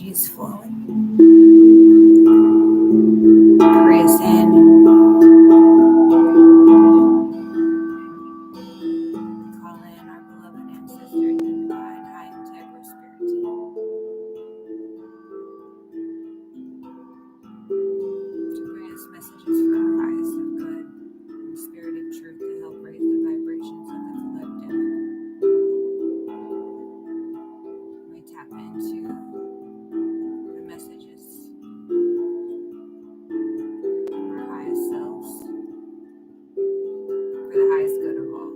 energies flowing. Pray us in. Call in our beloved ancestors and divine high integral spirit team. To bring us messages from our highest of good and the spirit of truth to help raise the vibrations of the collective. We tap into the messages from our highest selves for the highest good of all.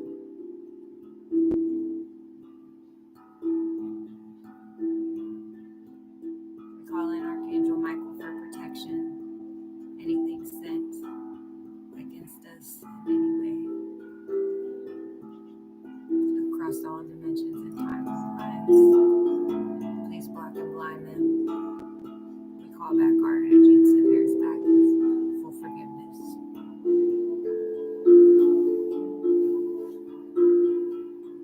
We call in Archangel Michael for protection. Anything sent against us in any way across all dimensions and times and lines, please block and blind them. We call back our energy and send theirs back with full forgiveness.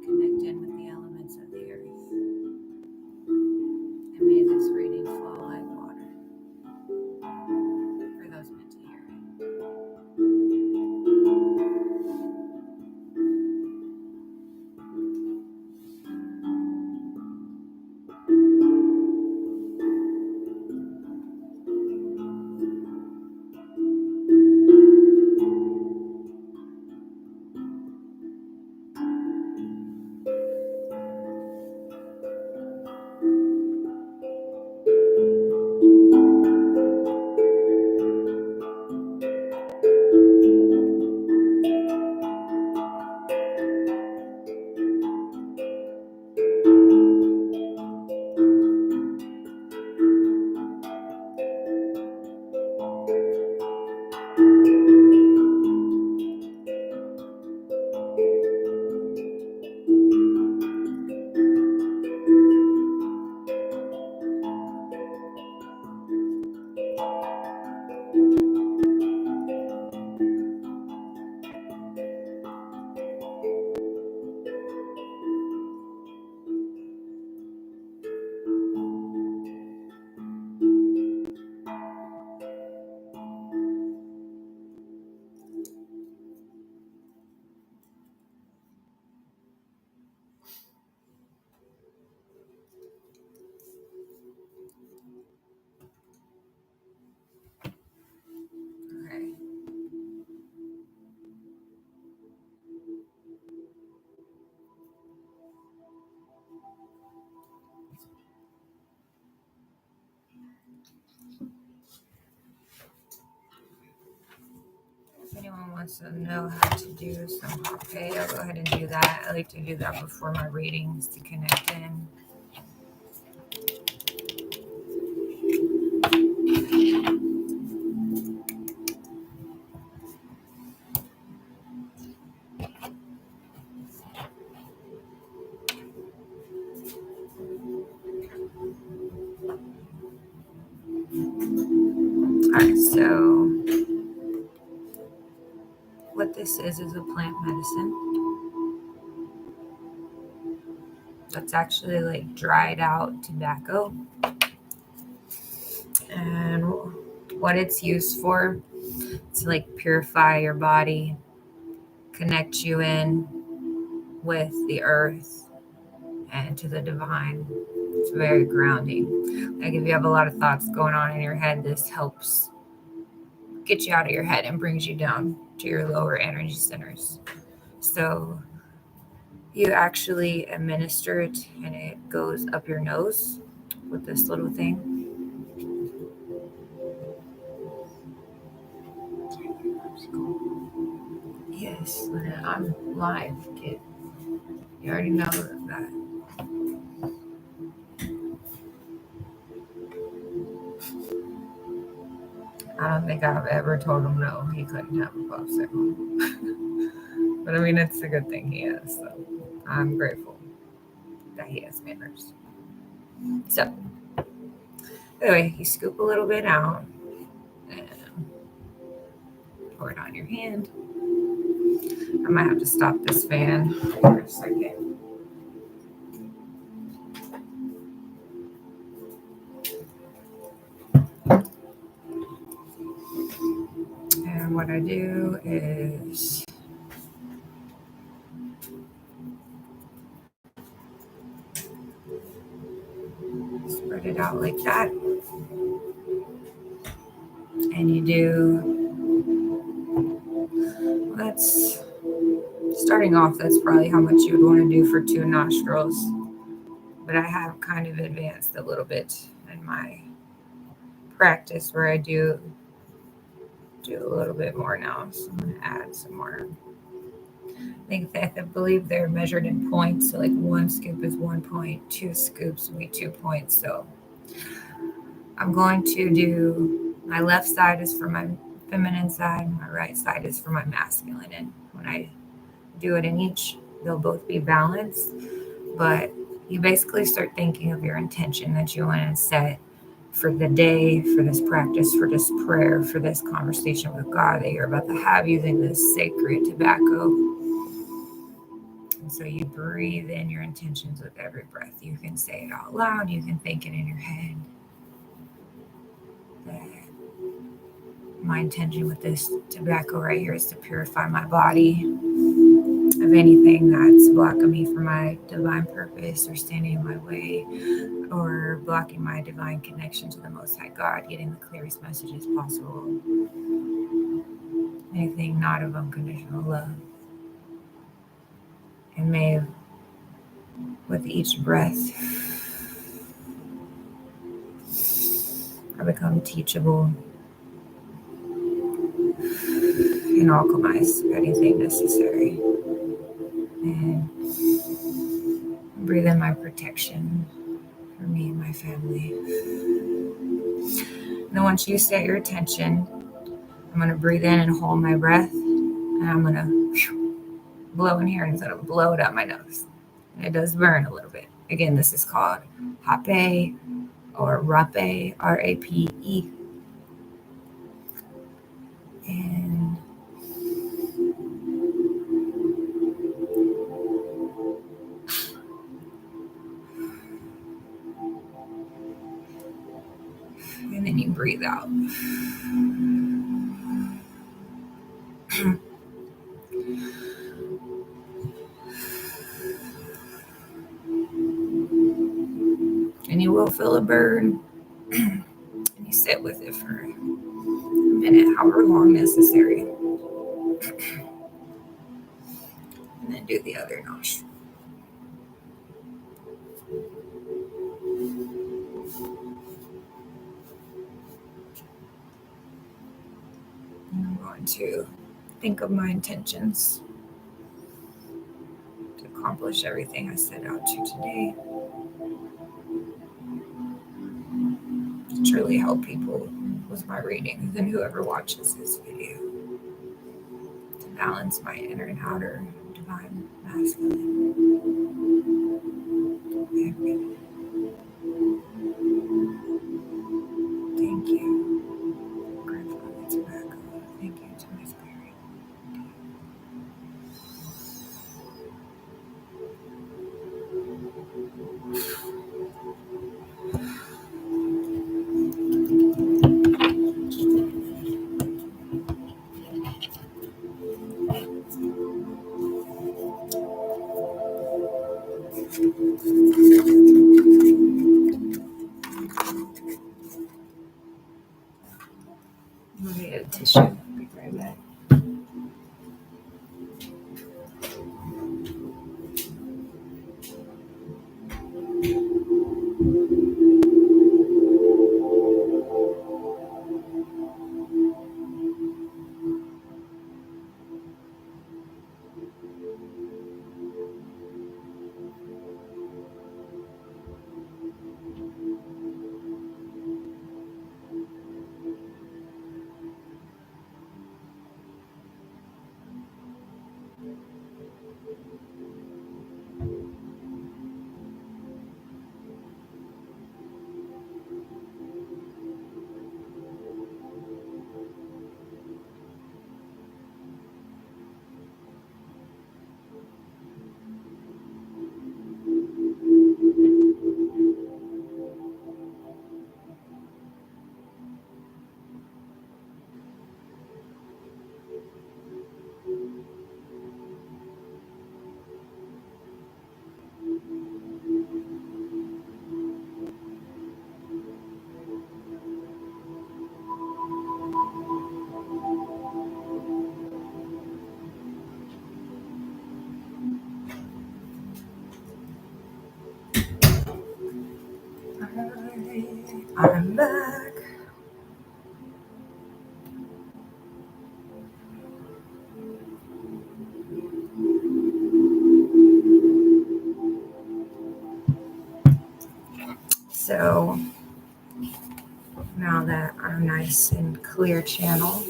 Connect in with the elements of the earth. And may this reading flow like water for those meant to hear it. Okay. If anyone wants to know how to do some okay, I'll go ahead and do that. I like to do that before my readings to connect in. Alright, so what this is a plant medicine that's actually like dried out tobacco. And what it's used for, to like purify your body, connect you in with the earth and to the divine. It's very grounding. Like if you have a lot of thoughts going on in your head, this helps get you out of your head and brings you down to your lower energy centers. So you actually administer it and it goes up your nose with this little thing. Yes, I'm live, kid. You already know that. I don't think I've ever told him no, he couldn't have a popsicle. But I mean, it's a good thing he has, so I'm grateful that he has manners. So, anyway, you scoop a little bit out and pour it on your hand. I might have to stop this fan for a second. I do is spread it out like that. And you do, well, that's starting off, that's probably how much you would want to do for 2 nostrils. But I have kind of advanced a little bit in my practice where I do a little bit more now. So I'm going to add some more. I believe they're measured in points. So like 1 scoop is 1 point, 2 scoops would be 2 points. So I'm going to do, my left side is for my feminine side, my right side is for my masculine. And when I do it in each, they'll both be balanced. But you basically start thinking of your intention that you want to set for the day, for this practice, for this prayer, for this conversation with God that you're about to have using this sacred tobacco. And so you breathe in your intentions with every breath. You can say it out loud, you can think it in your head. That my intention with this tobacco right here is to purify my body of anything that's blocking me from my divine purpose or standing in my way or blocking my divine connection to the Most High God, getting the clearest messages possible. Anything not of unconditional love. And may, with each breath, I become teachable and alchemize anything necessary. And breathe in my protection for me and my family. And then once you set your attention, I'm going to breathe in and hold my breath. And I'm going to blow in here and instead of blow it out my nose. And it does burn a little bit. Again, this is called hape or rape, R-A-P-E. And then you breathe out. And you will feel a burn. And you sit with it for a minute, however long necessary. And then do the other nostril. And I'm going to think of my intentions to accomplish everything I set out to today. To truly help people with my readings and whoever watches this video. To balance my inner and outer divine masculine. Thank you. Grandfather Tobacco. Thank you to my spirit. I'm going to get a tissue. I'll be right back. I'm back. So now that I'm nice and clear channel,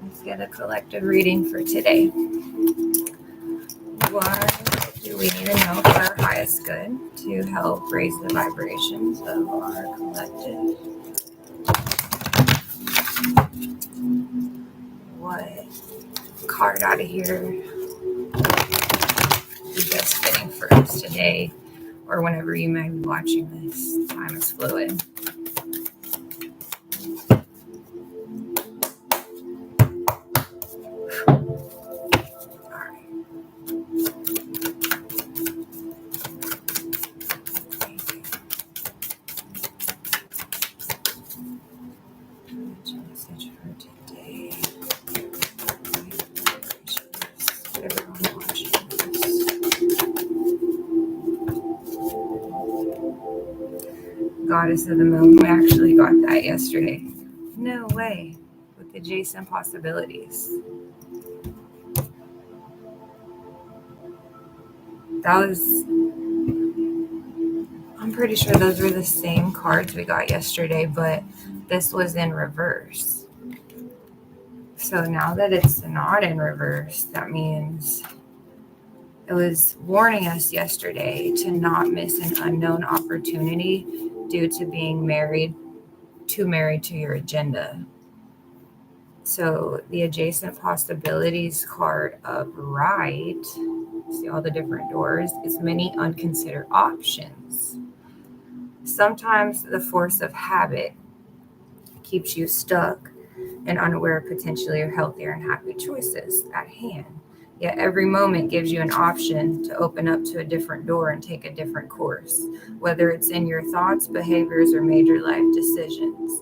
let's get a collective reading for today. What do we need to know for our highest good to help raise the vibrations of our collective? What card out of here is best fitting for us today, or whenever you may be watching this? Time is fluid. Message for today. Everyone watching this. Goddess of the Moon. We actually got that yesterday. No way. With adjacent possibilities. I'm pretty sure those were the same cards we got yesterday, but this was in reverse. So now that it's not in reverse, that means it was warning us yesterday to not miss an unknown opportunity due to being too married to your agenda. So the adjacent possibilities card upright, see all the different doors, is many unconsidered options. Sometimes the force of habit keeps you stuck and unaware of potentially healthier and happy choices at hand. Yet every moment gives you an option to open up to a different door and take a different course, whether it's in your thoughts, behaviors, or major life decisions.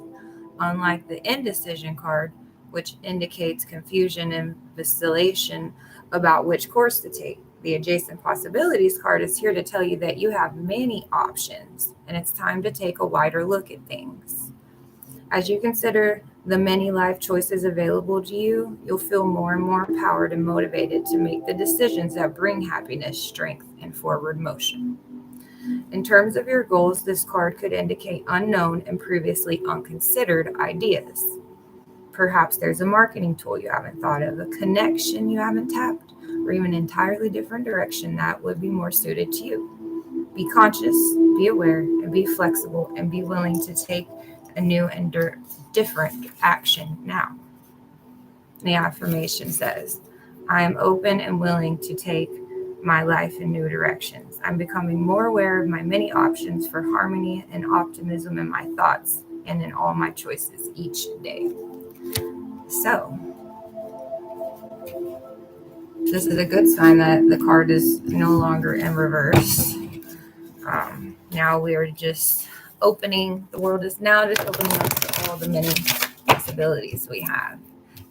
Unlike the indecision card, which indicates confusion and vacillation about which course to take, the adjacent possibilities card is here to tell you that you have many options and it's time to take a wider look at things. As you consider the many life choices available to you, you'll feel more and more empowered and motivated to make the decisions that bring happiness, strength, and forward motion. In terms of your goals, this card could indicate unknown and previously unconsidered ideas. Perhaps there's a marketing tool you haven't thought of, a connection you haven't tapped, or even an entirely different direction that would be more suited to you. Be conscious, be aware, and be flexible, and be willing to take a new and different action now. The affirmation says, I am open and willing to take my life in new directions. I'm becoming more aware of my many options for harmony and optimism in my thoughts and in all my choices each day. So, this is a good sign that the card is no longer in reverse. Now we are just opening, the world is now just opening up to all the many possibilities we have.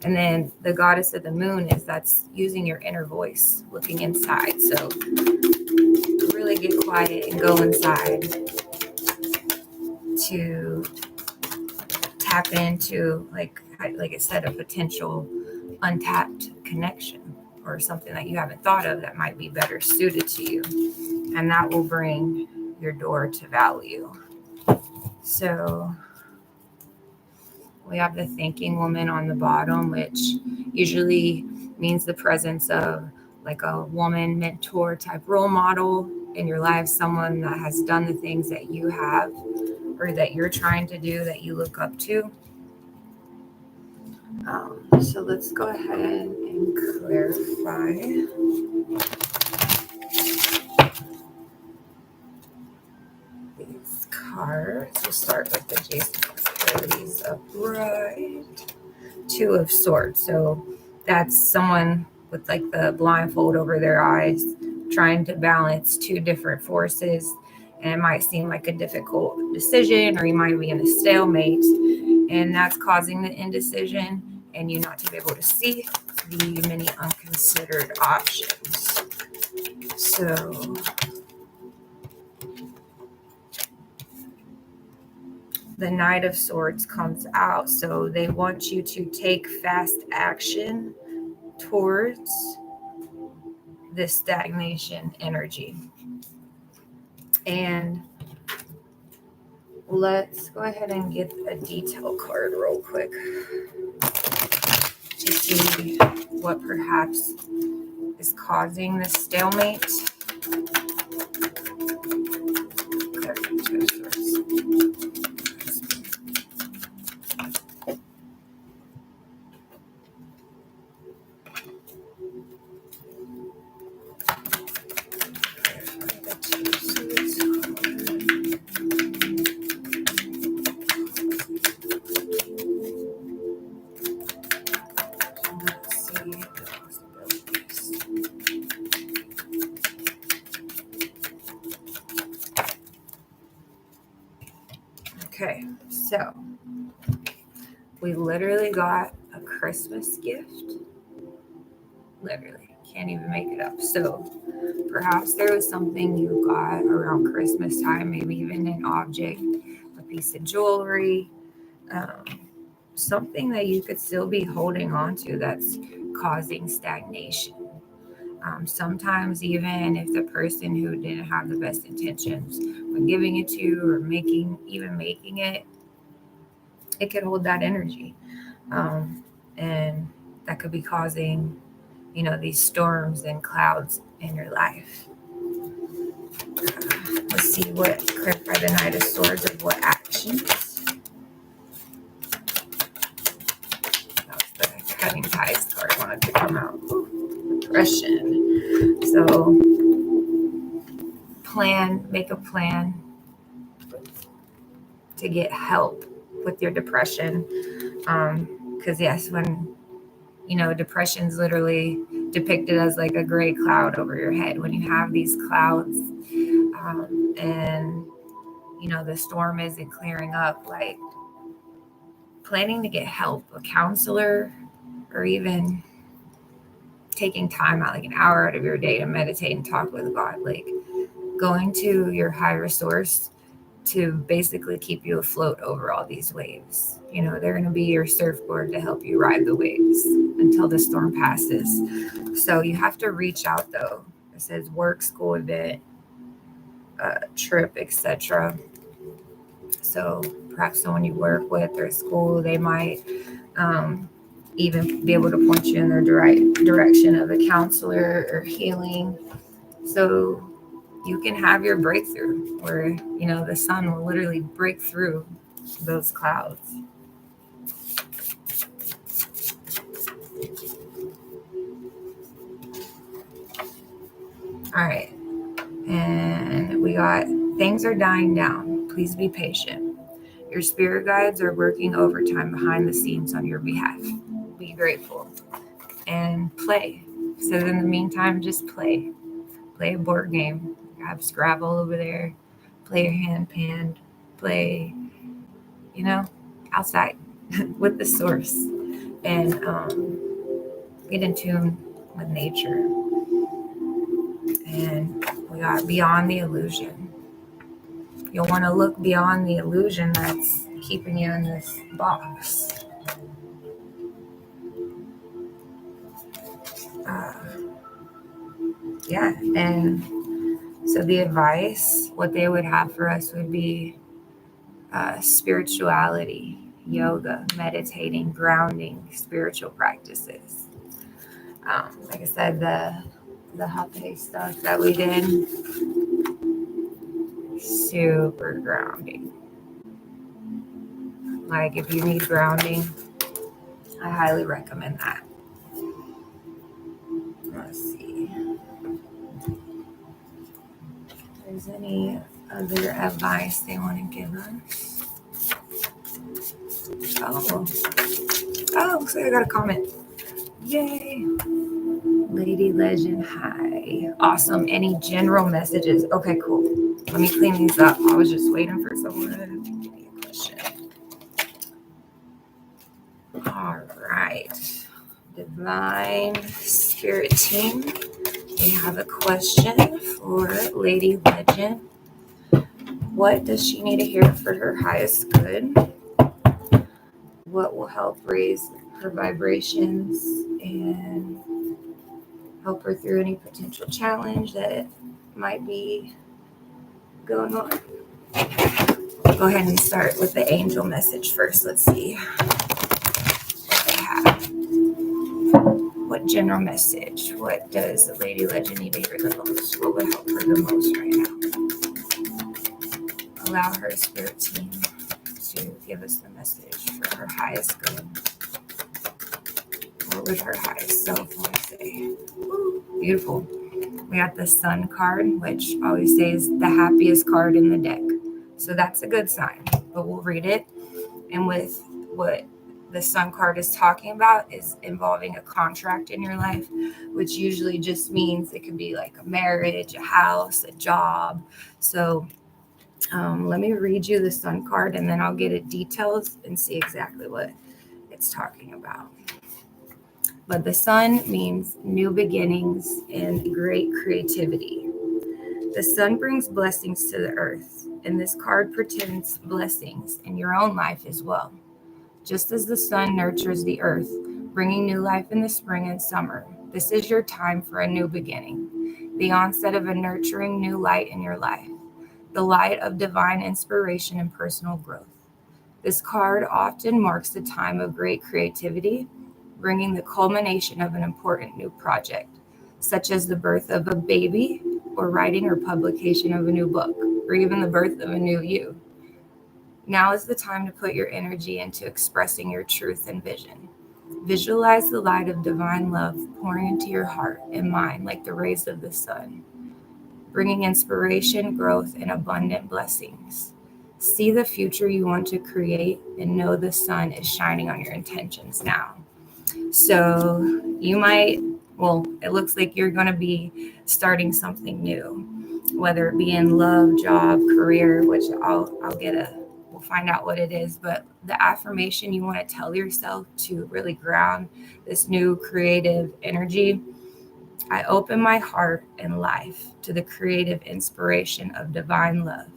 And then the goddess of the moon that's using your inner voice, looking inside. So really get quiet and go inside to tap into, like I said, a potential untapped connection or something that you haven't thought of that might be better suited to you. And that will bring your door to value. So we have the thinking woman on the bottom, which usually means the presence of like a woman mentor type role model in your life, someone that has done the things that you have or that you're trying to do that you look up to. So let's go ahead and clarify. These cards. We'll start with the adjacent possibilities upright. Two of Swords. So that's someone with like the blindfold over their eyes, trying to balance two different forces. And it might seem like a difficult decision, or you might be in a stalemate, and that's causing the indecision and you not to be able to see the many unconsidered options. So the Knight of Swords comes out. So they want you to take fast action towards this stagnation energy. And let's go ahead and get a detail card real quick to see what perhaps is causing this stalemate. Okay, so we literally got a Christmas gift. Literally, can't even make it up. So perhaps there was something you got around Christmas time, maybe even an object, a piece of jewelry, something that you could still be holding on to that's causing stagnation. Sometimes even if the person who didn't have the best intentions when giving it to you or making it, it could hold that energy. And that could be causing, these storms and clouds in your life. Let's see what clarify the Knight of Swords of what actions. That was the cutting ties card wanted to come out. Depression. So make a plan to get help with your depression. Because yes, when depression's literally depicted as like a gray cloud over your head. When you have these clouds and the storm isn't clearing up, like planning to get help, a counselor, or even taking time out, like an hour out of your day to meditate and talk with God, like going to your higher source to basically keep you afloat over all these waves. They're going to be your surfboard to help you ride the waves until the storm passes. So you have to reach out though. It says work, school, event, trip, etc. So perhaps someone you work with or school, they might even be able to point you in the direction of a counselor or healing. So you can have your breakthrough where, the sun will literally break through those clouds. All right. And we got things are dying down. Please be patient. Your spirit guides are working overtime behind the scenes on your behalf. Be grateful and play. So in the meantime, just play. Play a board game. Have Scrabble over there. Play your handpan. Play, outside with the source. And get in tune with nature. And we got beyond the illusion. You'll want to look beyond the illusion that's keeping you in this box. And so the advice, what they would have for us would be spirituality, yoga, meditating, grounding, spiritual practices. Like I said, the hape stuff that we did, super grounding. Like if you need grounding, I highly recommend that. Let's see. If there's any other advice they want to give us. Looks like I got a comment. Yay. Lady Legend, hi. Awesome. Any general messages? Okay, cool. Let me clean these up. I was just waiting for someone to give me a question. All right. Divine Spirit Team, we have a question for Lady Legend. What does she need to hear for her highest good? What will help raise her vibrations and help her through any potential challenge that might be going on? Go ahead and start with the angel message first. Let's see what they have. What general message? What does the Lady Legend need to hear the most? What would help her the most right now? Allow her spirit team to give us the message for her highest good. What would her highest self want to say? Beautiful. We got the Sun card, which I always say is the happiest card in the deck. So that's a good sign, but we'll read it. And with what the Sun card is talking about is involving a contract in your life, which usually just means it could be like a marriage, a house, a job. So let me read you the Sun card and then I'll get it details and see exactly what it's talking about. But the Sun means new beginnings and great creativity. The Sun brings blessings to the earth, and this card portends blessings in your own life as well. Just as the sun nurtures the earth, bringing new life in the spring and summer, this is your time for a new beginning, the onset of a nurturing new light in your life, the light of divine inspiration and personal growth. This card often marks the time of great creativity, bringing the culmination of an important new project, such as the birth of a baby, or writing or publication of a new book, or even the birth of a new you. Now is the time to put your energy into expressing your truth and vision. Visualize the light of divine love pouring into your heart and mind like the rays of the sun, bringing inspiration, growth, and abundant blessings. See the future you want to create and know the sun is shining on your intentions now. So you might, it looks like you're going to be starting something new, whether it be in love, job, career, which we'll find out what it is. But the affirmation you want to tell yourself to really ground this new creative energy: I open my heart and life to the creative inspiration of divine love.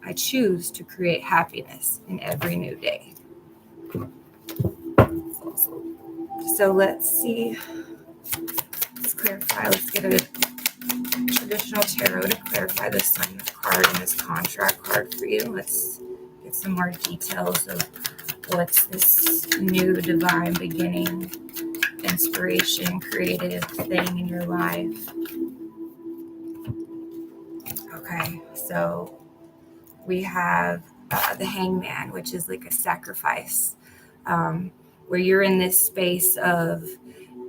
I choose to create happiness in every new day. So let's see. Let's clarify. Let's get a traditional tarot to clarify the Sun card and this contract card for you. Let's get some more details of what's this new divine beginning, inspiration, creative thing in your life. Okay, so we have the Hangman, which is like a sacrifice, where you're in this space of,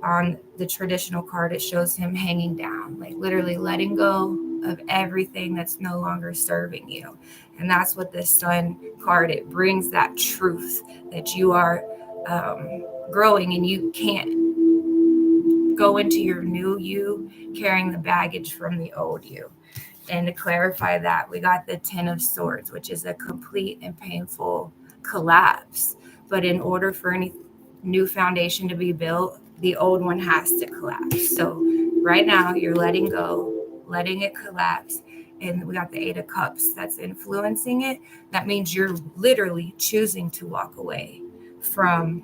on the traditional card, it shows him hanging down, like literally letting go of everything that's no longer serving you. And that's what this Sun card, it brings that truth that you are growing, and you can't go into your new you carrying the baggage from the old you. And to clarify that, we got the Ten of Swords, which is a complete and painful collapse. But in order for any new foundation to be built, the old one has to collapse. So right now you're letting go, letting it collapse. And we got the Eight of Cups that's influencing it. That means you're literally choosing to walk away from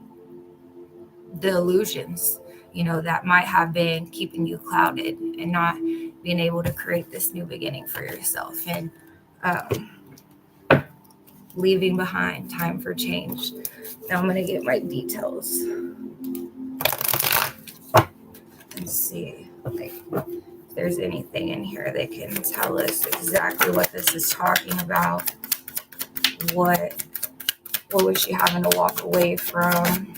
the illusions, that might have been keeping you clouded and not being able to create this new beginning for yourself, and leaving behind time for change. Now I'm going to get my details and see if there's anything in here that can tell us exactly what this is talking about. What was she having to walk away from?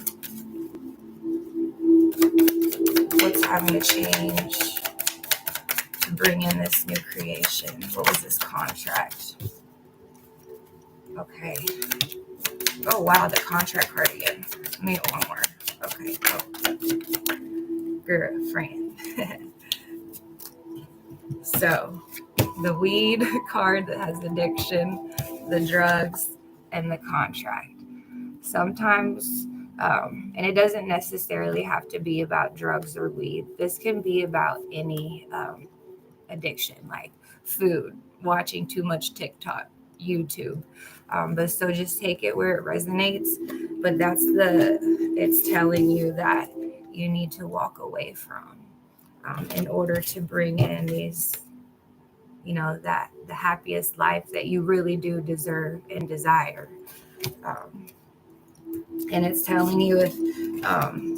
What's having to change to bring in this new creation? What was this contract? Okay. Oh, wow, the contract card again. Let me get one more. Okay. Oh. Girlfriend. So, the weed card that has addiction, the drugs, and the contract. Sometimes, and it doesn't necessarily have to be about drugs or weed. This can be about any addiction, like food, watching too much TikTok, YouTube. But so just take it where it resonates. But it's telling you that you need to walk away from in order to bring in these, that the happiest life that you really do deserve and desire. Um, and it's telling you with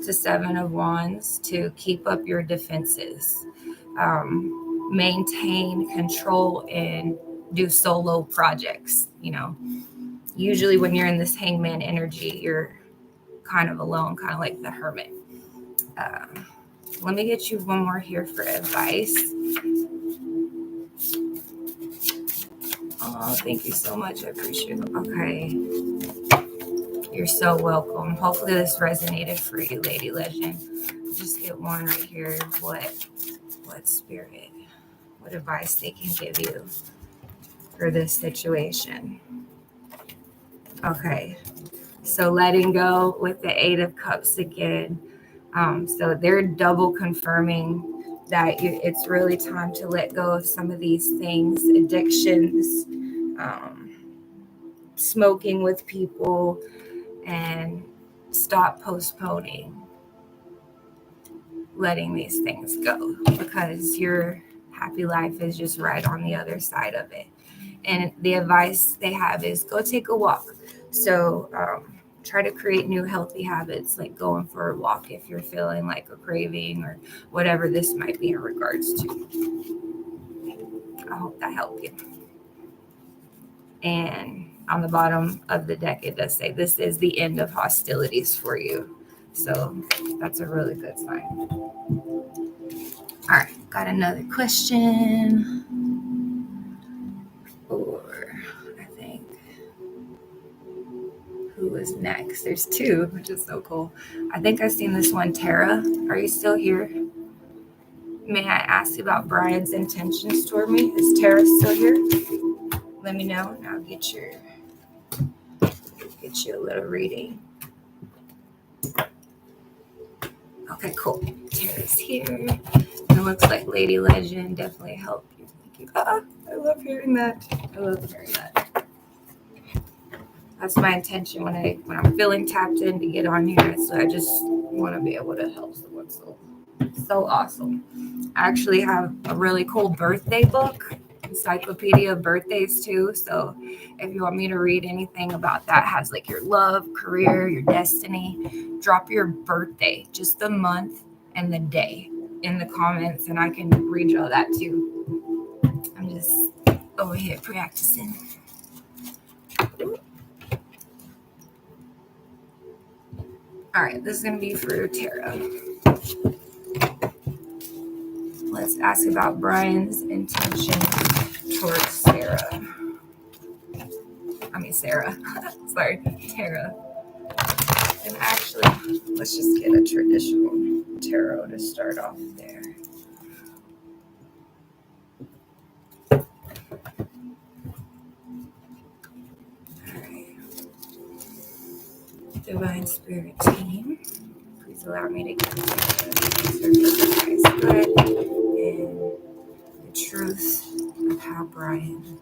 the Seven of Wands to keep up your defenses, maintain control, and do solo projects. Usually when you're in this hangman energy, you're kind of alone, kind of like the hermit. uh, Let me get you one more here for advice. Oh, thank you so much. I appreciate it. Okay. You're so welcome. Hopefully this resonated for you, Lady Legend. Just get one right here. What spirit, what advice they can give you for this situation. Okay. So letting go with the Eight of Cups again. So they're double confirming that it's really time to let go of some of these things, addictions, smoking with people, and stop postponing letting these things go, because your happy life is just right on the other side of it. And the advice they have is go take a walk. So try to create new healthy habits, like going for a walk if you're feeling like a craving or whatever this might be in regards to. I hope that helped you. And on the bottom of the deck, it does say this is the end of hostilities for you. So that's a really good sign. All right, got another question. Or I think, who is next? There's two, which is so cool. I think I've seen this one. Tara, are you still here? May I ask about Brian's intentions toward me? Is Tara still here? Let me know, and I'll get you a little reading. Okay, cool. Tara's here. It looks like Lady Legend definitely helped you. Thank you. I love hearing that. That's my intention when I'm feeling tapped in to get on here. So I just want to be able to help someone. So awesome. I actually have a really cool birthday book, encyclopedia of birthdays too. So if you want me to read anything about that, has like your love, career, your destiny, drop your birthday, just the month and the day in the comments, and I can read all that too. I'm just over here practicing. All right, this is going to be for Tara. Let's ask about Brian's intention towards Sarah. Sorry, Tara. And actually, let's just get a traditional tarot to start off there. All right. Divine Spirit team, please allow me to get the and the truth of how Brian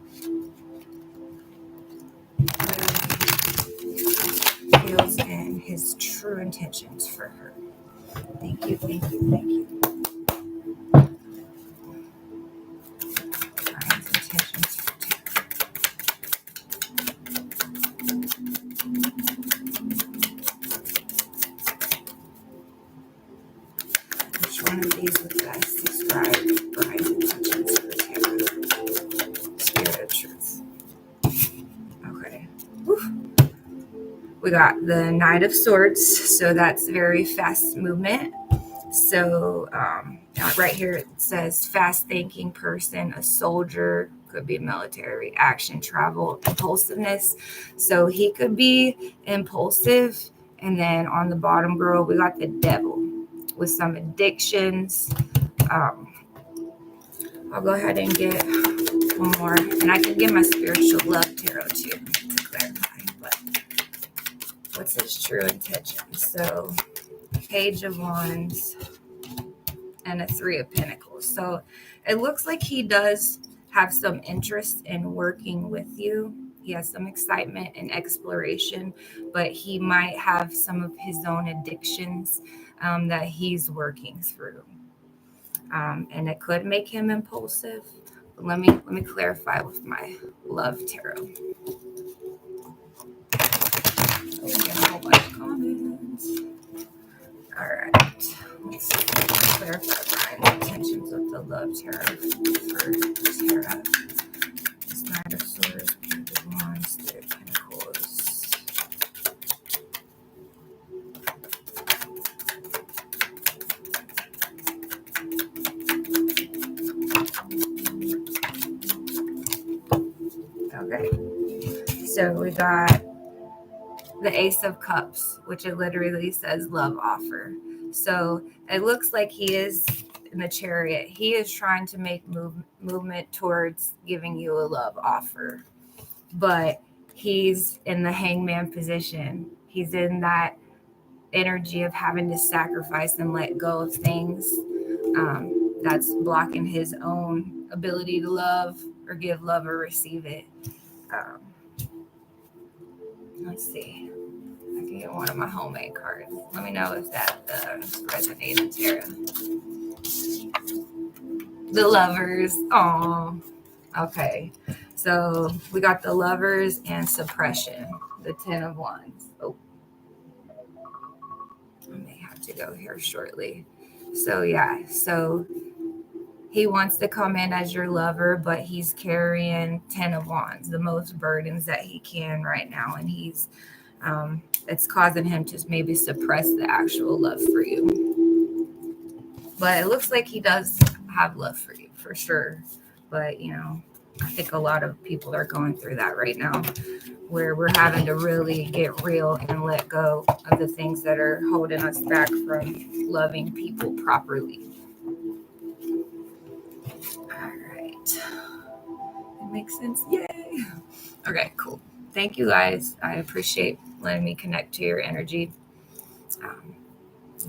feels and his true intentions for her. Thank you. Brian's intentions for Tara. Which one of these would best describe Brian's intentions for Tara? Spirit of truth. Okay. Whew. We got the Knight of Swords, so that's very fast movement. So right here it says fast thinking person, a soldier, could be military, action, travel, impulsiveness. So he could be impulsive. And then on the bottom, girl, we got the Devil with some addictions. I'll go ahead and get one more, and I can get my spiritual love tarot too to clarify. But what's his true intention? So Page of Wands and a Three of Pentacles. So it looks like he does have some interest in working with you. He has some excitement and exploration, but he might have some of his own addictions that he's working through, and it could make him impulsive. But let me clarify with my love tarot. So we get a whole bunch of comments. All right, let's clarify my intentions of the love tarot for Tara. Knight of Swords, Page of Wands, Three of Pentacles. Okay, so we got the Ace of Cups, which it literally says love offer. So it looks like he is in the Chariot. He is trying to make movement towards giving you a love offer, but he's in the Hangman position. He's in that energy of having to sacrifice and let go of things. That's blocking his own ability to love or give love or receive it. Um, let's see. I can get one of my homemade cards. Let me know if that resonated, Tara. The Lovers. Oh, okay. So we got the Lovers and Suppression. The Ten of Wands. Oh, I may have to go here shortly. So yeah. So he wants to come in as your lover, but he's carrying 10 of Wands, the most burdens that he can right now. And he's, it's causing him to maybe suppress the actual love for you. But it looks like he does have love for you, for sure. But, you know, I think a lot of people are going through that right now, where we're having to really get real and let go of the things that are holding us back from loving people properly. It makes sense. Yay. Okay, cool. Thank you guys. I appreciate letting me connect to your energy.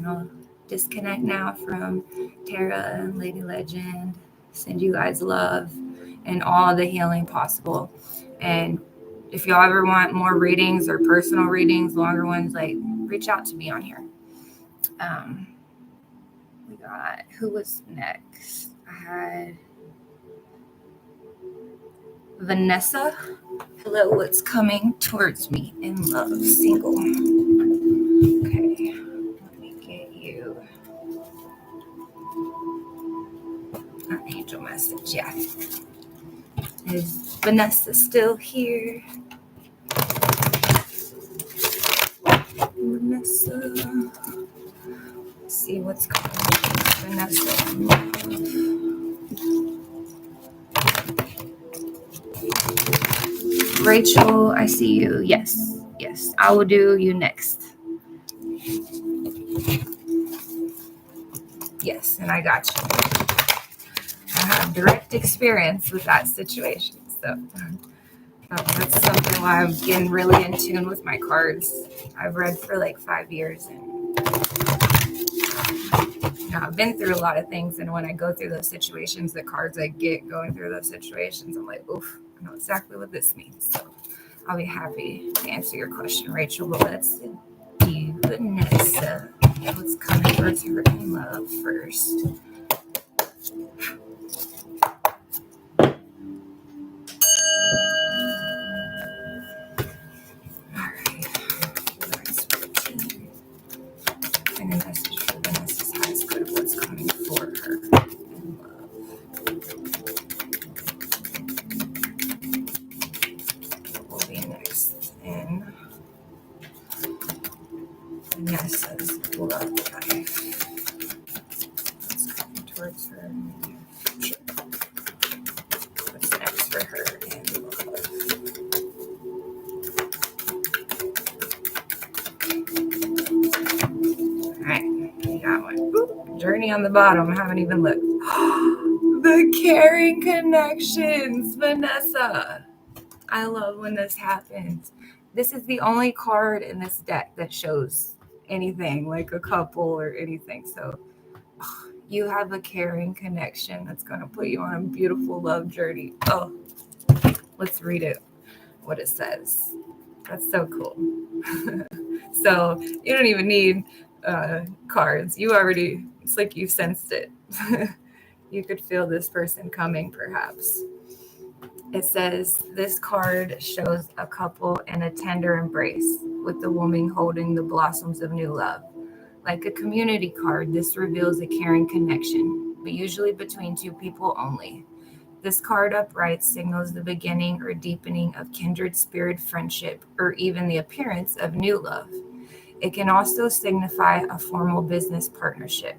I'll disconnect now from Tara and Lady Legend. Send you guys love and all the healing possible. And if y'all ever want more readings or personal readings, longer ones, like reach out to me on here. We got, who was next? I had Vanessa. Hello, what's coming towards me in love? Single. Okay, let me get you an angel message. Yeah. Is Vanessa still here? Vanessa. Let's see what's coming. Vanessa. Rachel, I see you. Yes, yes. I will do you next. Yes, and I got you. I have direct experience with that situation. So that's something why I'm getting really in tune with my cards. I've read for like 5 years, and I've been through a lot of things. And when I go through those situations, the cards I get going through those situations, I'm like, oof, I know exactly what this means. So I'll be happy to answer your question, Rachel. But let's do Vanessa. What's coming towards her in love first? And a message for Vanessa's highest good of what's coming for her in love. What will be next in Vanessa's love life? What's coming towards her in the future? What's next for her in love? All right, we got one. Ooh, journey on the bottom. I haven't even looked. The caring connections, Vanessa. I love when this happens. This is the only card in this deck that shows anything like a couple or anything. So you have a caring connection that's going to put you on a beautiful love journey. Oh, let's read it. what it says. That's so cool. So you don't even need cards. You already, it's like you sensed it. You could feel this person coming, perhaps. It says, this card shows a couple in a tender embrace with the woman holding the blossoms of new love. Like a community card, this reveals a caring connection, but usually between two people only. This card upright signals the beginning or deepening of kindred spirit friendship or even the appearance of new love. It can also signify a formal business partnership.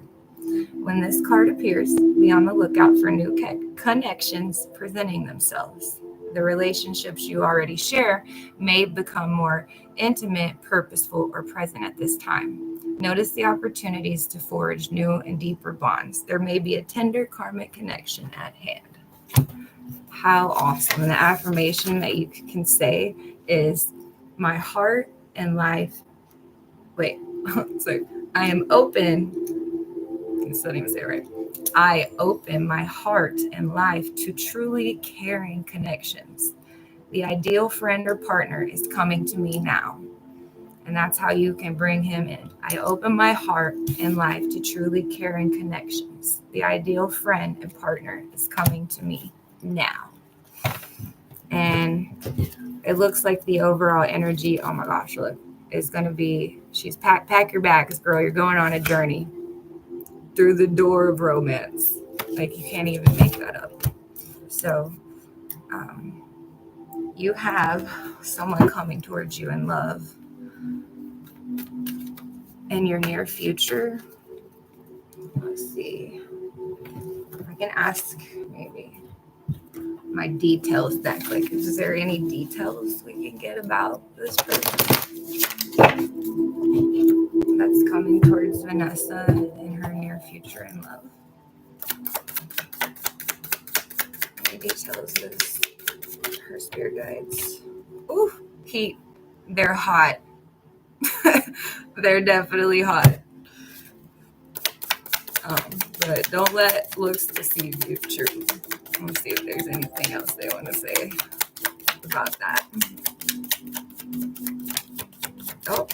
When this card appears, be on the lookout for new connections presenting themselves. The relationships you already share may become more intimate, purposeful, or present at this time. Notice the opportunities to forge new and deeper bonds. There may be a tender karmic connection at hand. How awesome. And the affirmation that you can say is, my heart and life. Wait, so I am open. I still didn't even say it right. I open my heart and life to truly caring connections. The ideal friend or partner is coming to me now. And that's how you can bring him in. I open my heart and life to truly caring connections. The ideal friend and partner is coming to me now. And it looks like the overall energy, oh my gosh, look, is going to be, she's pack your bags, girl. You're going on a journey through the door of romance. Like, you can't even make that up. So you have someone coming towards you in love in your near future. Let's see. I can ask maybe my details that quick. Is there any details we can get about this person that's coming towards Vanessa in her near future in love? Any details is her spirit guides. Ooh, heat. They're hot. They're definitely hot. But don't let looks deceive you. True. Let's see if there's anything else they want to say about that. Oh,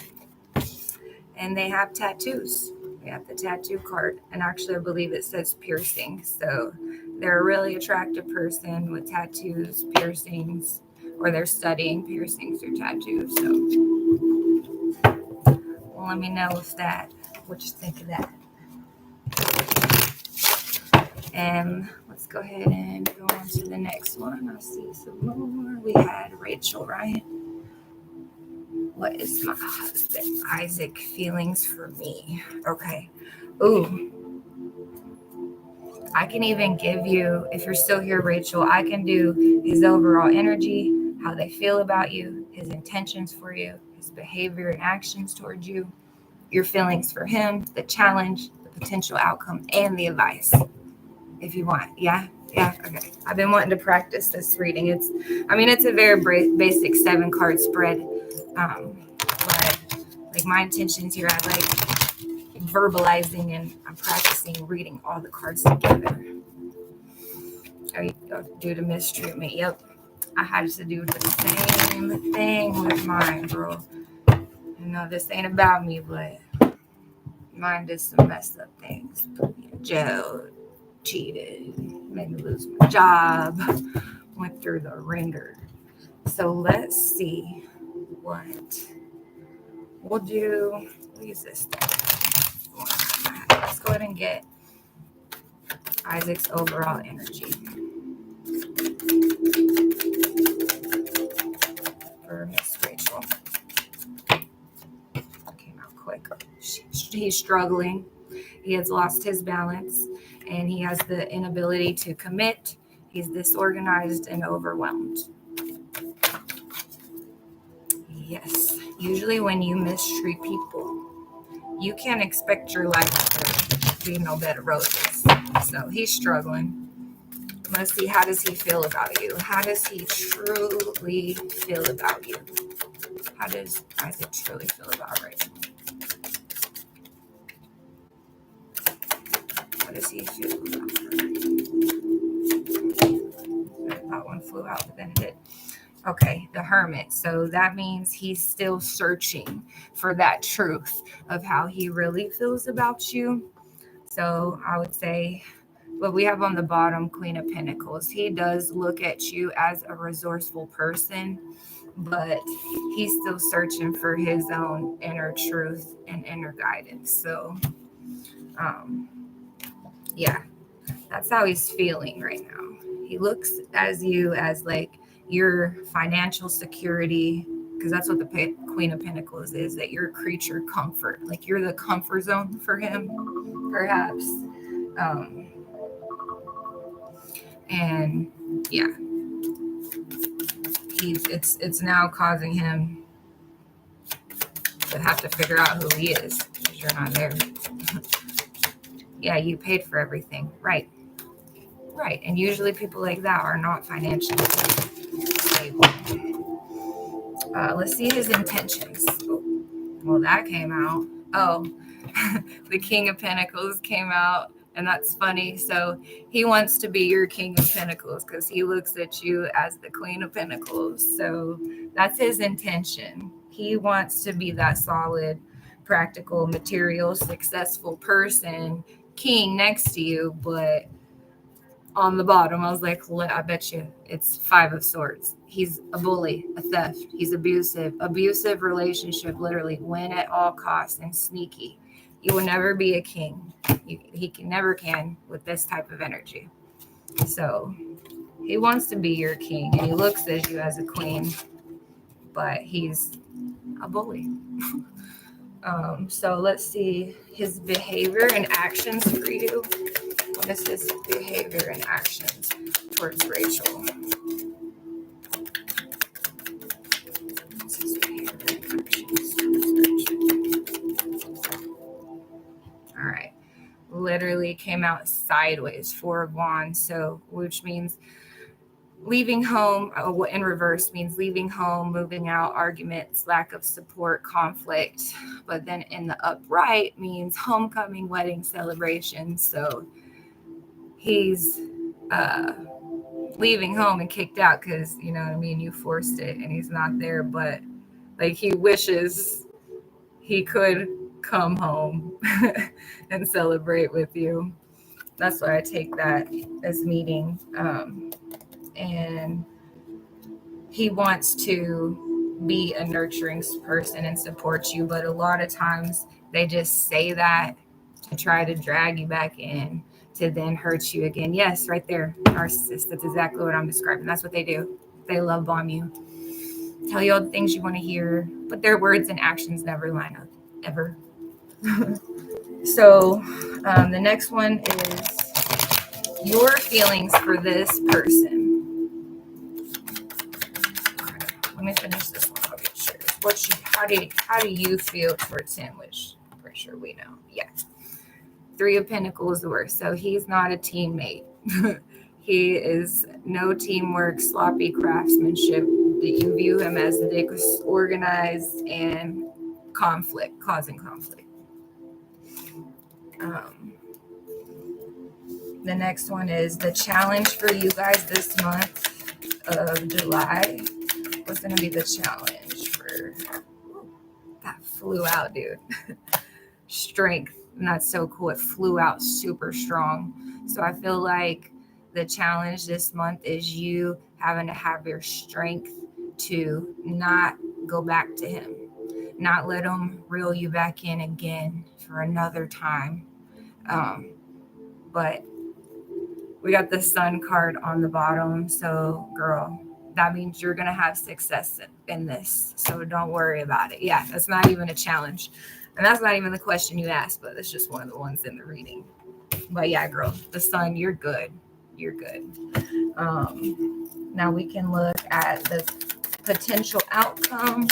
and they have tattoos. They have the tattoo card, and actually I believe it says piercing. So they're a really attractive person with tattoos, piercings, or they're studying piercings or tattoos. So well, let me know what you think of that. And let's go ahead and go on to the next one. I see some more. We had Rachel, right? What is my husband Isaac feelings for me? Okay. Ooh. I can even give you, if you're still here, Rachel, I can do his overall energy, how they feel about you, his intentions for you, his behavior and actions towards you, your feelings for him, the challenge, the potential outcome, and the advice. If you want. Yeah. Okay. I've been wanting to practice this reading. It's a very basic 7-card spread. But like my intentions here, I like verbalizing and I'm practicing reading all the cards together. Due to mistreatment. Yep. I had to do the same thing with mine, bro. This ain't about me, but mine did some messed up things. Put me in jail. Cheated, made me lose my job, went through the ringer. So let's see what we'll do. We'll use this thing. Let's go ahead and get Isaac's overall energy for Miss Rachel. Came out quick. He's struggling. He has lost his balance. And he has the inability to commit. He's disorganized and overwhelmed. Yes. Usually when you mistreat people, you can't expect your life to be no bed of roses. So he's struggling. Let's see, how does he feel about you? How does he truly feel about you? How does Isaac truly feel about Rachel? What does he feel about her? That one flew out, but then it did. Okay, the Hermit. So that means he's still searching for that truth of how he really feels about you. So I would say what we have on the bottom, Queen of Pentacles, he does look at you as a resourceful person, but he's still searching for his own inner truth and inner guidance. So, um, yeah, that's how he's feeling right now. He looks as you as like your financial security, because that's what the Queen of Pentacles is, that you're creature comfort, like you're the comfort zone for him, perhaps. Um, and yeah, it's now causing him to have to figure out who he is because you're not there. Yeah, you paid for everything, right? Right, and usually people like that are not financially stable. Let's see his intentions. Oh, well, that came out. Oh, the King of Pentacles came out, and that's funny. So he wants to be your King of Pentacles because he looks at you as the Queen of Pentacles. So that's his intention. He wants to be that solid, practical, material, successful person, king next to you, but on the bottom, I was like, I bet you it's Five of Swords. He's a bully, a theft. He's abusive relationship, literally win at all costs and sneaky. You will never be a king. He never can with this type of energy. So he wants to be your king and he looks at you as a queen, but he's a bully. So let's see his behavior and actions for you. What is his behavior and actions towards Rachel? What's his behavior and actions towards Rachel? All right. Literally came out sideways, Four of Wands. So, which means leaving home, in reverse means leaving home, moving out, arguments, lack of support, conflict. But then in the upright means homecoming, wedding, celebration. So he's leaving home and kicked out because, you know what I mean, you forced it and he's not there. But like he wishes he could come home and celebrate with you. That's why I take that as meaning. And he wants to be a nurturing person and support you, but a lot of times they just say that to try to drag you back in to then hurt you again. Yes, right there, narcissist. That's exactly what I'm describing. That's what they do. They love bomb you, tell you all the things you want to hear, but their words and actions never line up, ever. So the next one is your feelings for this person. Let me finish this one. I'll get sure. How do you feel towards him? Which I'm pretty sure we know. Yeah. Three of Pentacles the worst. So he's not a teammate. He is no teamwork, sloppy craftsmanship. You view him as disorganized and causing conflict. The next one is the challenge for you guys this month of July. What's going to be the challenge for that? Flew out, dude. Strength. And that's so cool. It flew out super strong. So I feel like the challenge this month is you having to have your strength to not go back to him, not let him reel you back in again for another time. But we got the Sun card on the bottom. So, girl, that means you're going to have success in this. So don't worry about it. Yeah, that's not even a challenge. And that's not even the question you asked, but it's just one of the ones in the reading. But yeah, girl, the Sun, you're good. You're good. Now we can look at the potential outcome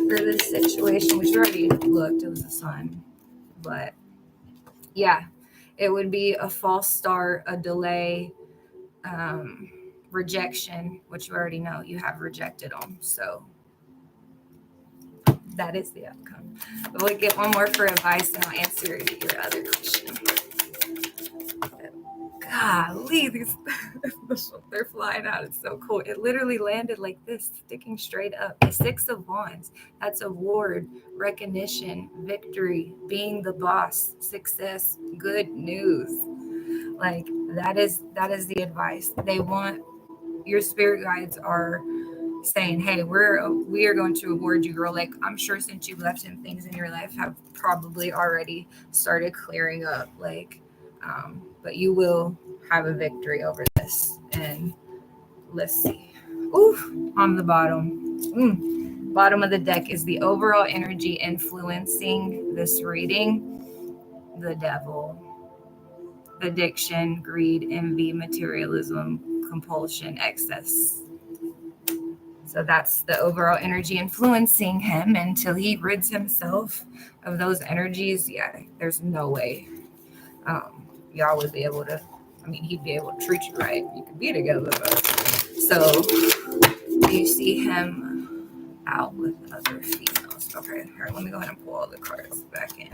for this situation, which you already looked. It was the Sun. But yeah, it would be a false start, a delay, rejection, which you already know you have rejected them. So that is the outcome. But we'll get one more for advice and I'll answer your other question. Golly, these they're flying out. It's so cool. It literally landed like this, sticking straight up. The Six of Wands. That's award, recognition, victory, being the boss, success, good news. Like that is the advice. They want your spirit guides are saying, hey, we are going to reward you, girl. Like I'm sure since you left him, things in your life have probably already started clearing up. Like, but you will have a victory over this. And let's see. Ooh, on the bottom. Bottom of the deck is the overall energy influencing this reading. The devil. Addiction, greed, envy, materialism, compulsion, excess. So that's the overall energy influencing him until he rids himself of those energies. Yeah, there's no way y'all would be able to. I mean, he'd be able to treat you right. You could be together. But, so you see him out with other females. Okay, here, let me go ahead and pull all the cards back in.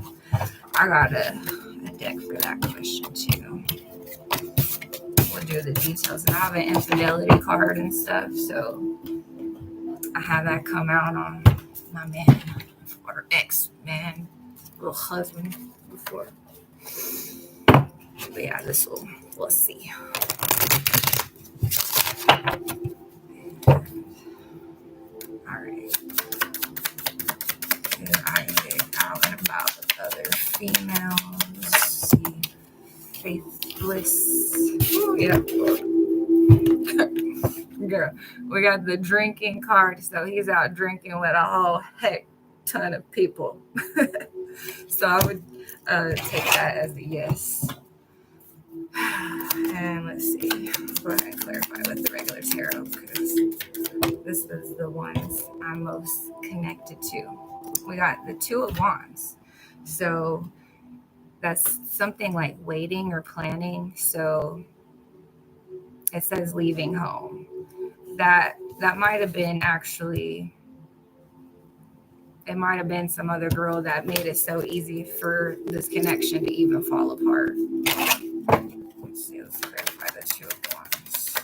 I got a deck for that question too. We'll do the details. And I have an infidelity card and stuff, so I have that come out on my man or ex-man, little husband before. But yeah, we'll see. All right. And I get out and about with other females. See. Faithless. Ooh, yeah. Girl, we got the drinking card, so he's out drinking with a whole heck ton of people. So I would take that as a yes. And let's see. Go ahead and clarify with the regular tarot because this is the ones I'm most connected to. We got the Two of Wands. So that's something like waiting or planning. So it says leaving home. That might have been actually, it might have been some other girl that made it so easy for this connection to even fall apart. Let's see, let's clarify the Two of Wands.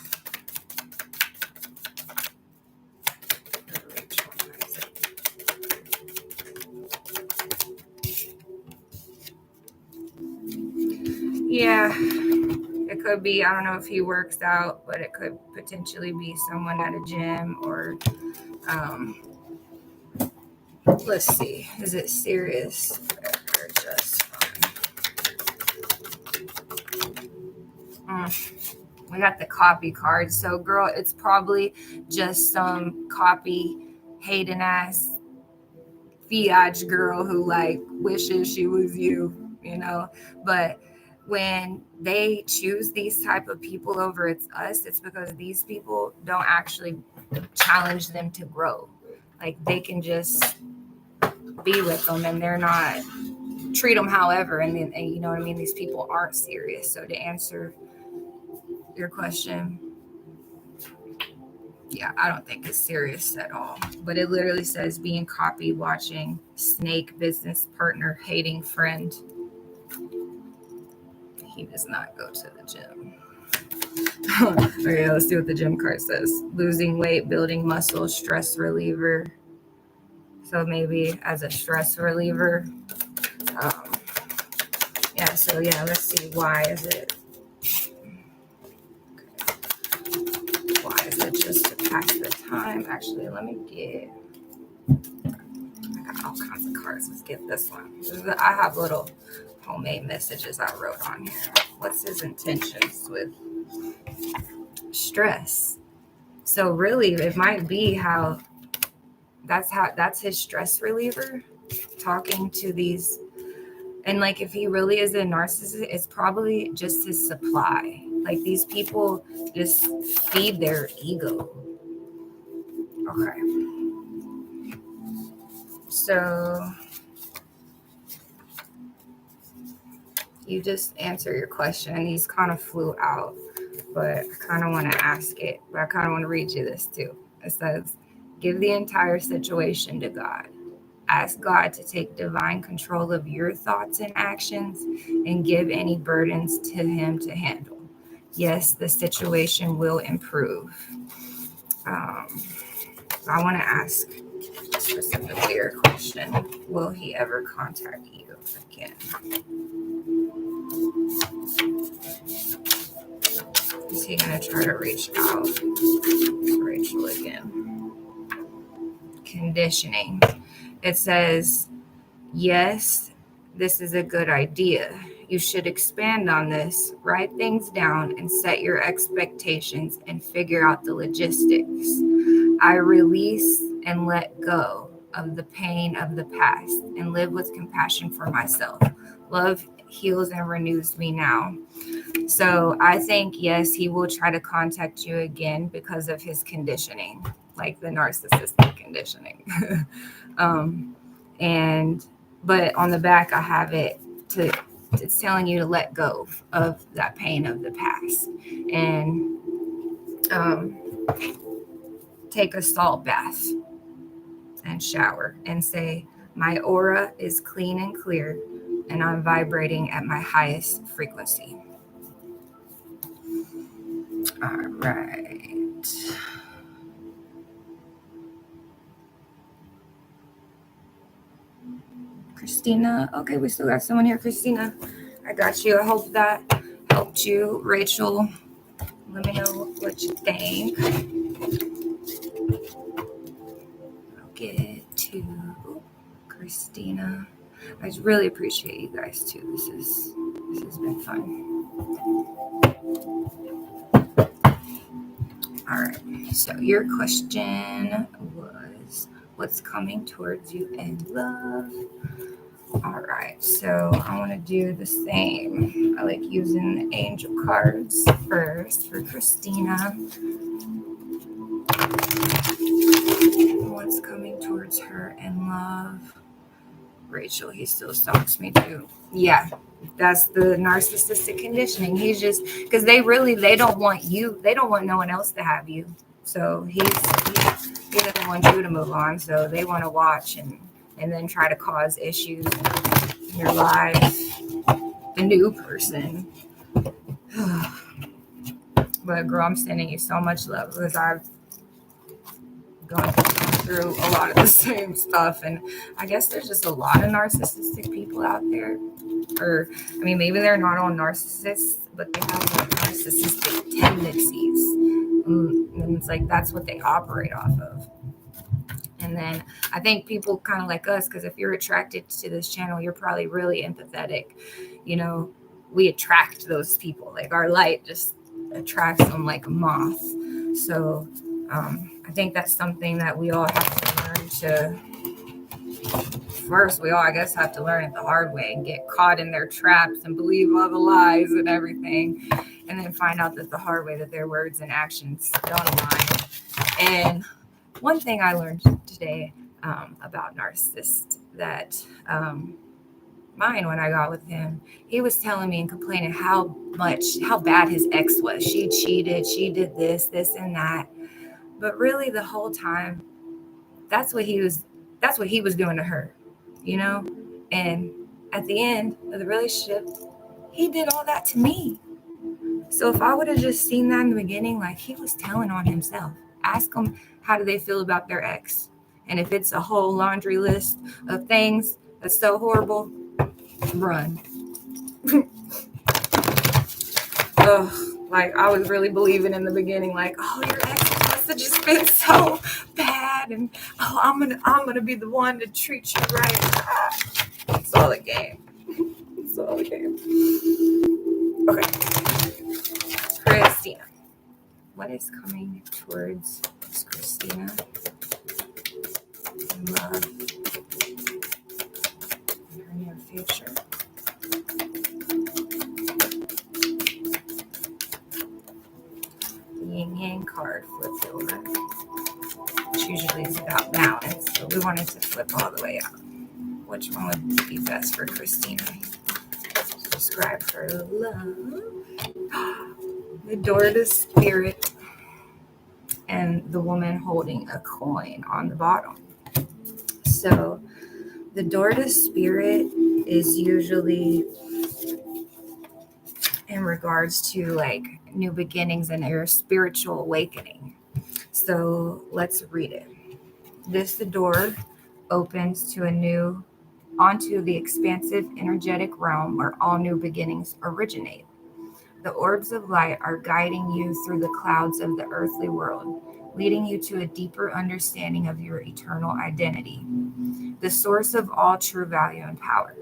Yeah, it could be, I don't know if he works out, but it could potentially be someone at a gym or let's see, is it serious or just fun? We got the copy card. So girl, it's probably just some copy hating ass fiat girl who like wishes she was you, you know. But when they choose these type of people over it's us, it's because these people don't actually challenge them to grow. Like they can just be with them and they're not treat them however, and you know what I mean, these people aren't serious. So to answer your question, yeah, I don't think it's serious at all. But it literally says being copy watching, snake, business partner, hating friend. He does not go to the gym. Okay, let's see what the gym card says. Losing weight, building muscle, stress reliever. So maybe as a stress reliever. Yeah, so yeah, let's see. Why is it? Why is it just to pass the time? Actually, let me get, I got all kinds of cards. Let's get this one. I have little homemade messages I wrote on here. What's his intentions with stress? So really, it might be that's his stress reliever, talking to these. And like, if he really is a narcissist, it's probably just his supply. Like these people just feed their ego. Okay. So you just answer your question, and these kind of flew out, but I kind of want to ask it, but I kind of want to read you this too. It says, give the entire situation to God. Ask God to take divine control of your thoughts and actions and give any burdens to him to handle. yes, the situation will improve. I want to ask specifically your question. Will he ever contact you again? Is he going to try to reach out to Rachel again? Conditioning. It says, yes, this is a good idea. You should expand on this, write things down, and set your expectations and figure out the logistics. I release and let go of the pain of the past and live with compassion for myself. Love heals and renews me now. So I think, yes, he will try to contact you again because of his conditioning, like the narcissistic conditioning. But on the back, I have it's telling you to let go of that pain of the past and take a salt bath and shower and say, my aura is clean and clear, and I'm vibrating at my highest frequency. All right. Christina. Okay, we still got someone here. Christina, I got you. I hope that helped you. Rachel, let me know what you think. I'll get to Christina. I just really appreciate you guys too. This has been fun. All right. So your question was, what's coming towards you in love? All right. So I want to do the same. I like using the angel cards first for Christina. What's coming towards her in love? Rachel, he still stalks me too. Yeah, that's the narcissistic conditioning. He's just, because they don't want you. They don't want no one else to have you. So he doesn't want you to move on. So they want to watch and then try to cause issues in your life. The new person. But girl, I'm sending you so much love because I've gone through a lot of the same stuff, and I guess there's just a lot of narcissistic people out there. Or I mean, maybe they're not all narcissists, but they have like narcissistic tendencies, and it's like that's what they operate off of. And then I think people kind of like us, because if you're attracted to this channel, you're probably really empathetic. You know, we attract those people. Like our light just attracts them like a moth. So I think that's something that we all have to learn to. First, we all, I guess, have to learn it the hard way and get caught in their traps and believe all the lies and everything, and then find out that the hard way that their words and actions don't align. And one thing I learned today about narcissists that mine, when I got with him, he was telling me and complaining how bad his ex was. She cheated, she did this and that. But really the whole time, that's what he was doing to her, you know? And at the end of the relationship, he did all that to me. So if I would have just seen that in the beginning, like he was telling on himself, ask them how do they feel about their ex. And if it's a whole laundry list of things that's so horrible, run. Like I was really believing in the beginning, like, oh, your ex must have just been so bad, and oh, I'm gonna be the one to treat you right. It's all a game. It's all a game. Okay, Christina, what is coming towards Christina? Love in her near future. Yin Yang card flipped over, which usually is about balance, so we wanted to flip all the way out. Which one would be best for Christina? Describe her love. The door to spirit, and the woman holding a coin on the bottom. So the door to spirit is usually in regards to like new beginnings and your spiritual awakening. So let's read it. This door opens to onto the expansive energetic realm where all new beginnings originate. The orbs of light are guiding you through the clouds of the earthly world, leading you to a deeper understanding of your eternal identity, the source of all true value and power.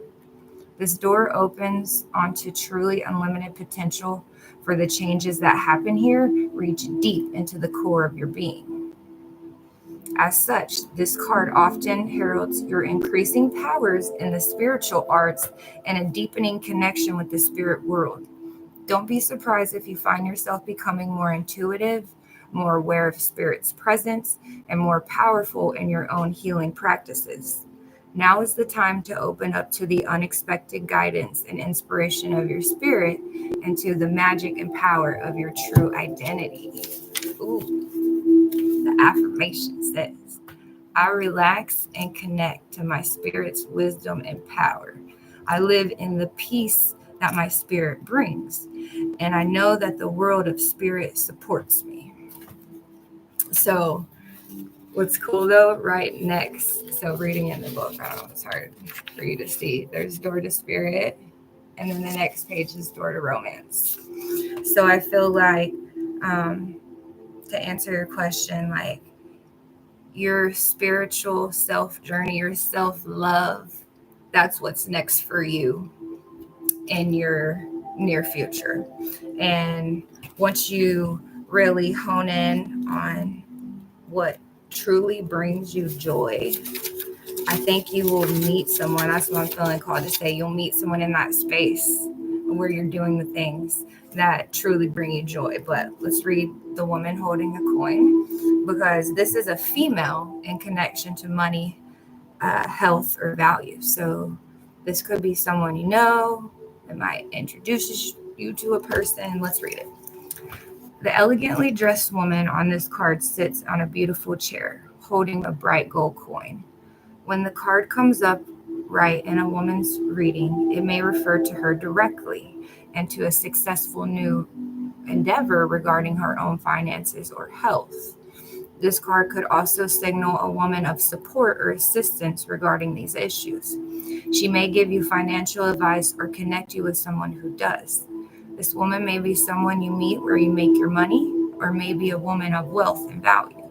This door opens onto truly unlimited potential, for the changes that happen here reach deep into the core of your being. As such, this card often heralds your increasing powers in the spiritual arts and a deepening connection with the spirit world. Don't be surprised if you find yourself becoming more intuitive, more aware of spirit's presence, and more powerful in your own healing practices. Now is the time to open up to the unexpected guidance and inspiration of your spirit and to the magic and power of your true identity. Ooh, the affirmation says, I relax and connect to my spirit's wisdom and power. I live in the peace that my spirit brings, and I know that the world of spirit supports me. So what's cool though, right next, so reading in the book, I don't know, it's hard for you to see. There's door to spirit, and then the next page is door to romance. So I feel like to answer your question, like your spiritual self journey, your self-love, that's what's next for you in your near future. And once you really hone in on what truly brings you joy, I think you will meet someone. That's what I'm feeling called to say. You'll meet someone in that space where you're doing the things that truly bring you joy. But let's read the woman holding the coin, because this is a female in connection to money, health, or value. So this could be someone you know. It might introduce you to a person. Let's read it. The elegantly dressed woman on this card sits on a beautiful chair, holding a bright gold coin. When the card comes up right in a woman's reading, it may refer to her directly and to a successful new endeavor regarding her own finances or health. This card could also signal a woman of support or assistance regarding these issues. She may give you financial advice or connect you with someone who does. This woman may be someone you meet where you make your money, or maybe a woman of wealth and value.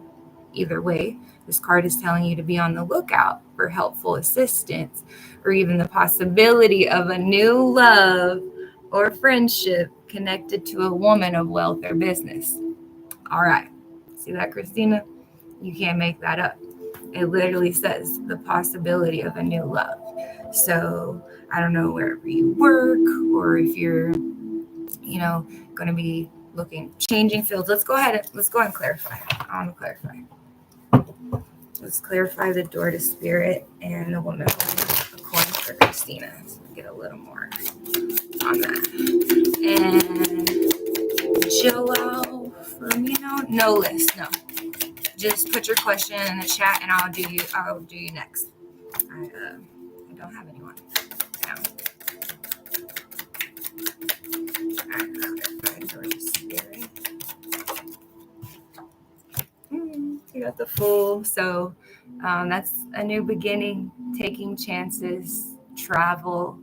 Either way, this card is telling you to be on the lookout for helpful assistance, or even the possibility of a new love or friendship connected to a woman of wealth or business. All right. See that, Christina? You can't make that up. It literally says the possibility of a new love. So I don't know wherever you work, or if you're, going to be changing fields. Let's go ahead and clarify. I want to clarify. Let's clarify the door to spirit and the woman holding a coin for Christina. So we get a little more on that. And Joel from no list. No. Just put your question in the chat and I'll do you next. I don't have anyone. No. Alright, door to spirit. You got the Fool. So that's a new beginning, taking chances, travel.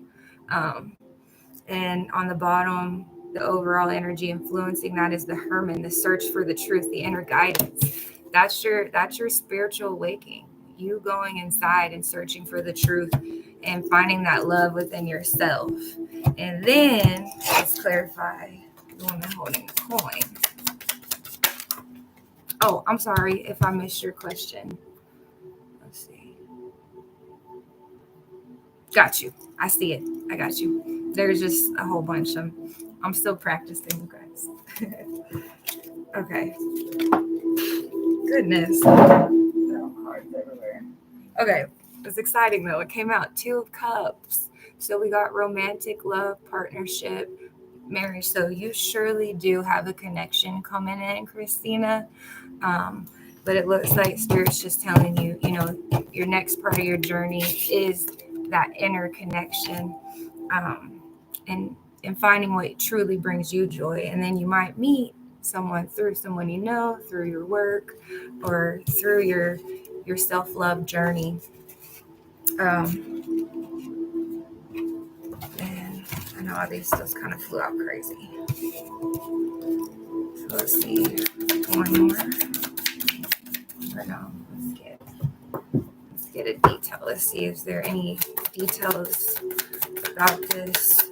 And on the bottom, the overall energy influencing that is the Hermit, the search for the truth, the inner guidance. That's your spiritual awakening. You going inside and searching for the truth and finding that love within yourself. And then let's clarify the woman holding the coin. Oh, I'm sorry if I missed your question. Let's see. Got you. I see it. I got you. There's just a whole bunch. I'm still practicing, you guys. Okay. Goodness. Cards everywhere. Okay. It's exciting though. It came out 2 of Cups. So we got romantic love, partnership, marriage. So you surely do have a connection coming in, Christina. But it looks like Spirit's just telling you, your next part of your journey is that inner connection. And and finding what truly brings you joy. And then you might meet someone through someone you know, through your work, or through your self-love journey. And I know all these just kind of flew out crazy. So let's see, one more. Or no, let's get a detail. Let's see, is there any details about this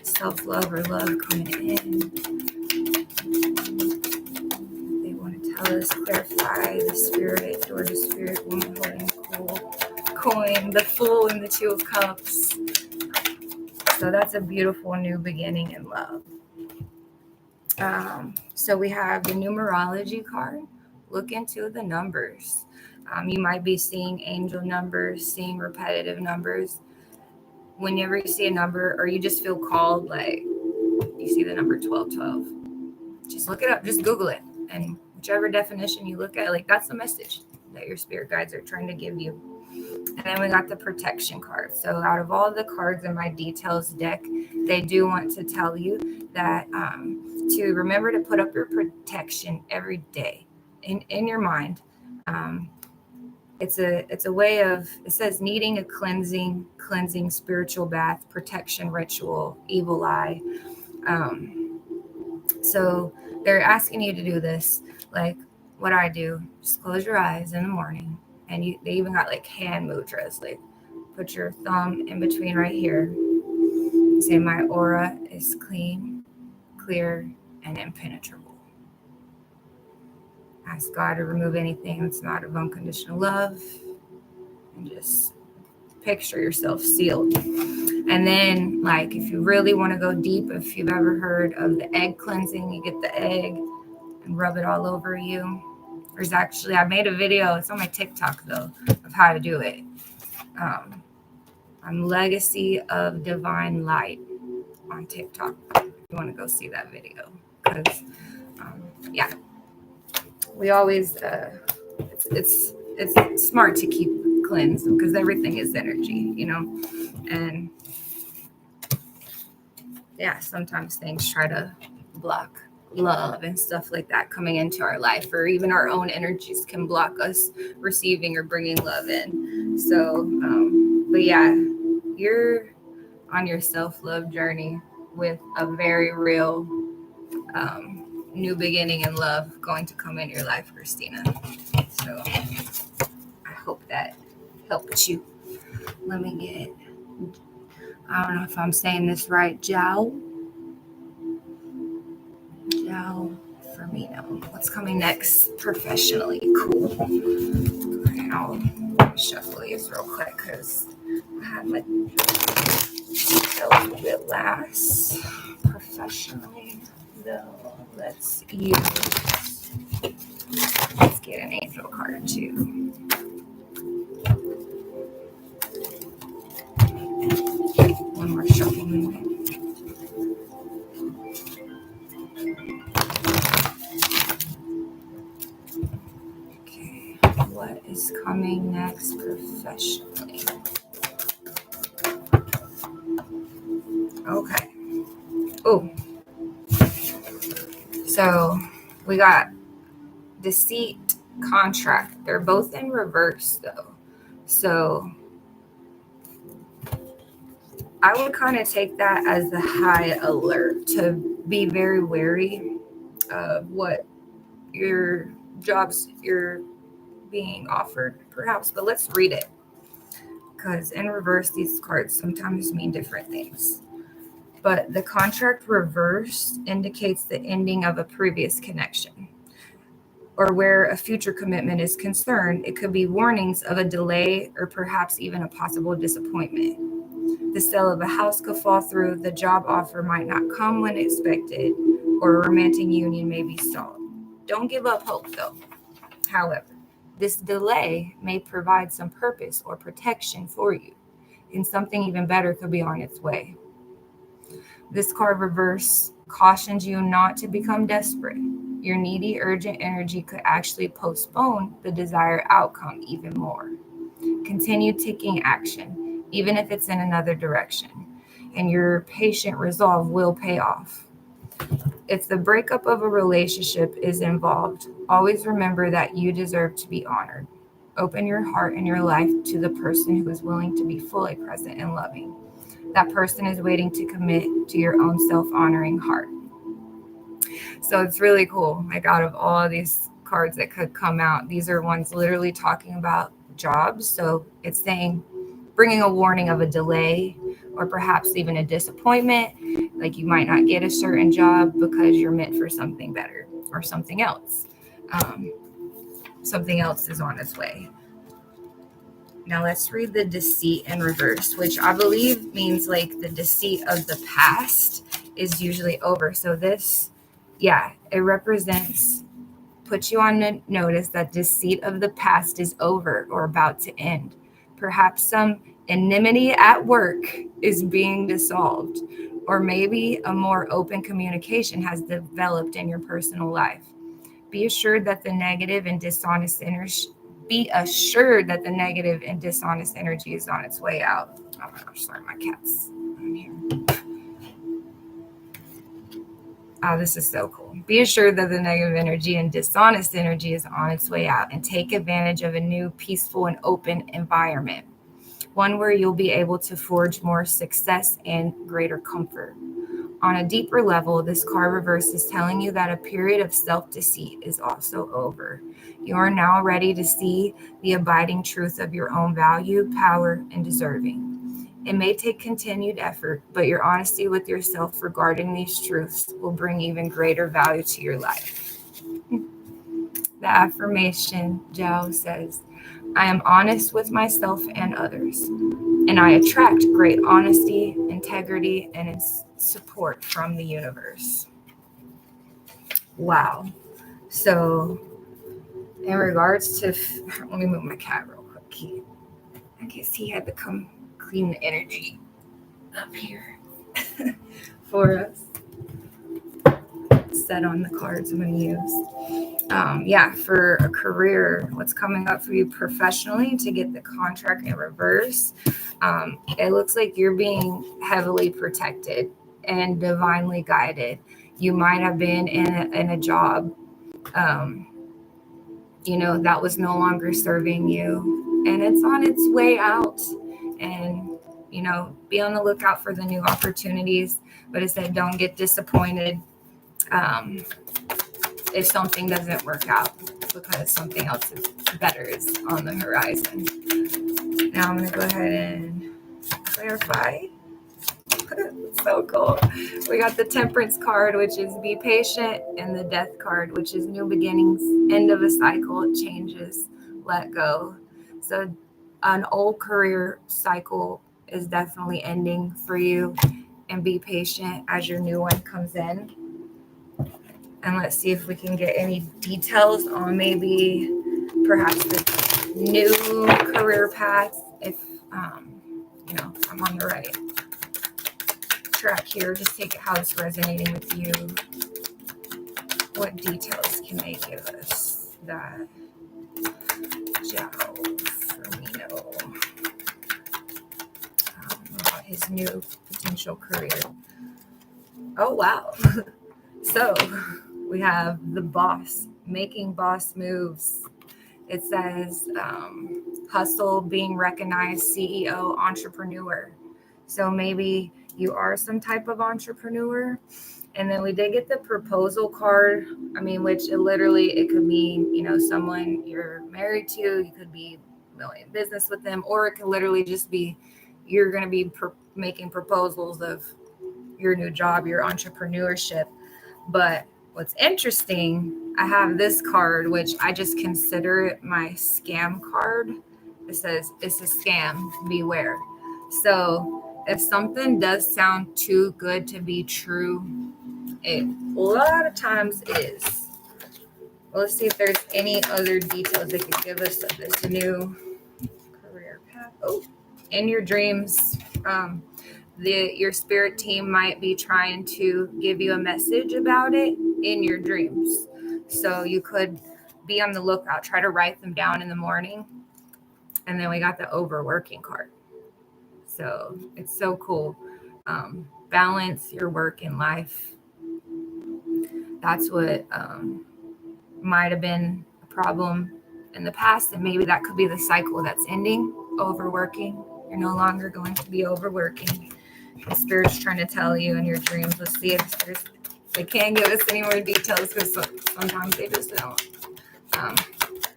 self-love or love coming in? They want to tell us, clarify the spirit, or the spirit woman holding coin, the Fool and the Two of Cups. So that's a beautiful new beginning in love. So we have the numerology card. Look into the numbers. You might be seeing angel numbers, seeing repetitive numbers. Whenever you see a number, or you just feel called, like you see the number 1212, just look it up, just Google it. And whichever definition you look at, like that's the message that your spirit guides are trying to give you. And then we got the protection card. So out of all the cards in my details deck, they do want to tell you that to remember to put up your protection every day in your mind. It's a way of, it says needing a cleansing spiritual bath, protection ritual, evil eye. So they're asking you to do this, like what I do. Just close your eyes in the morning, and they even got like hand mudras, like put your thumb in between right here. Say, my aura is clean, clear, and impenetrable. Ask God to remove anything that's not of unconditional love, and just picture yourself sealed. And then, like, if you really want to go deep, if you've ever heard of the egg cleansing, you get the egg and rub it all over you. There's actually, I made a video, it's on my TikTok though, of how to do it. I'm Legacy of Divine Light on TikTok. If you want to go see that video, because yeah, we always it's smart to keep cleansed, because everything is energy, you know. And yeah, sometimes things try to block love and stuff like that coming into our life, or even our own energies can block us receiving or bringing love in. So but yeah, you're on your self-love journey with a very real new beginning in love going to come in your life, Christina. So I hope that helped you. Let me get, I don't know if I'm saying this right, Jao Firmino. What's coming next professionally? Cool. Okay, I'll shuffle these real quick because I had my a little bit last. Professionally, though, let's get an angel card or two. One more shuffle moment. Okay, what is coming next professionally? Okay. Oh, so we got deceit, contract. They're both in reverse though. So I would kind of take that as the high alert, to be very wary of what your jobs you're being offered, perhaps. But let's read it, because in reverse, these cards sometimes mean different things. But the contract reversed indicates the ending of a previous connection, or where a future commitment is concerned. It could be warnings of a delay, or perhaps even a possible disappointment. The sale of a house could fall through, the job offer might not come when expected, or a romantic union may be stalled. Don't give up hope though. However, this delay may provide some purpose or protection for you, and something even better could be on its way. This card reverse cautions you not to become desperate. Your needy, urgent energy could actually postpone the desired outcome even more. Continue taking action, even if it's in another direction. and your patient resolve will pay off. If the breakup of a relationship is involved, always remember that you deserve to be honored. Open your heart and your life to the person who is willing to be fully present and loving. That person is waiting to commit to your own self-honoring heart. So it's really cool. Like, out of all of these cards that could come out, these are ones literally talking about jobs. So it's saying, bringing a warning of a delay or perhaps even a disappointment. Like, you might not get a certain job because you're meant for something better or something else. Something else is on its way. Now let's read the deceit in reverse, which I believe means like the deceit of the past is usually over. So this, it represents, put you on notice that deceit of the past is over or about to end. Perhaps some enmity at work is being dissolved, or maybe a more open communication has developed in your personal life. Be assured that the negative and dishonest energy is on its way out. Oh my gosh, sorry, my cat's in here. Oh, this is so cool. Be assured that the negative energy and dishonest energy is on its way out, and take advantage of a new, peaceful, and open environment. One where you'll be able to forge more success and greater comfort. On a deeper level, this card reverse is telling you that a period of self-deceit is also over. You are now ready to see the abiding truth of your own value, power, and deserving. It may take continued effort, but your honesty with yourself regarding these truths will bring even greater value to your life. The affirmation gel says, I am honest with myself and others, and I attract great honesty, integrity, and support from the universe. Wow. So, in regards to, let me move my cat real quick. I guess he had to come clean the energy up here for us. Set on the cards I'm going to use. For a career, what's coming up for you professionally to get the contract in reverse. It looks like you're being heavily protected and divinely guided. You might have been in a job, that was no longer serving you, and it's on its way out. And be on the lookout for the new opportunities. But it said, don't get disappointed if something doesn't work out, because something else is better is on the horizon. Now I'm going to go ahead and clarify. So cool. We got the Temperance card, which is be patient, and the Death card, which is new beginnings, end of a cycle, changes, let go. So an old career cycle is definitely ending for you, and be patient as your new one comes in. And let's see if we can get any details on maybe perhaps the new career path, if I'm on the right track here. Just take how it's resonating with you. What details can they give us that Joe Firmino about his new potential career? Oh, wow. So we have the boss, making boss moves. It says hustle, being recognized, CEO, entrepreneur. So maybe you are some type of entrepreneur. And then we did get the proposal card. Which it could mean, someone you're married to. You could be in business with them, or it could literally just be you're going to be making proposals of your new job, your entrepreneurship. But what's interesting, I have this card, which I just consider it my scam card. It says, it's a scam, beware. So if something does sound too good to be true, it a lot of times is. Well, let's see if there's any other details they could give us of this new career path. Oh, in your dreams, your spirit team might be trying to give you a message about it in your dreams. So you could be on the lookout, try to write them down in the morning. And then we got the overworking card. So it's so cool. balance your work and life. That's what might have been a problem in the past, and maybe that could be the cycle that's ending. Overworking. You're no longer going to be overworking. The spirit's trying to tell you in your dreams. Let's see if they can't give us any more details, because sometimes they just don't.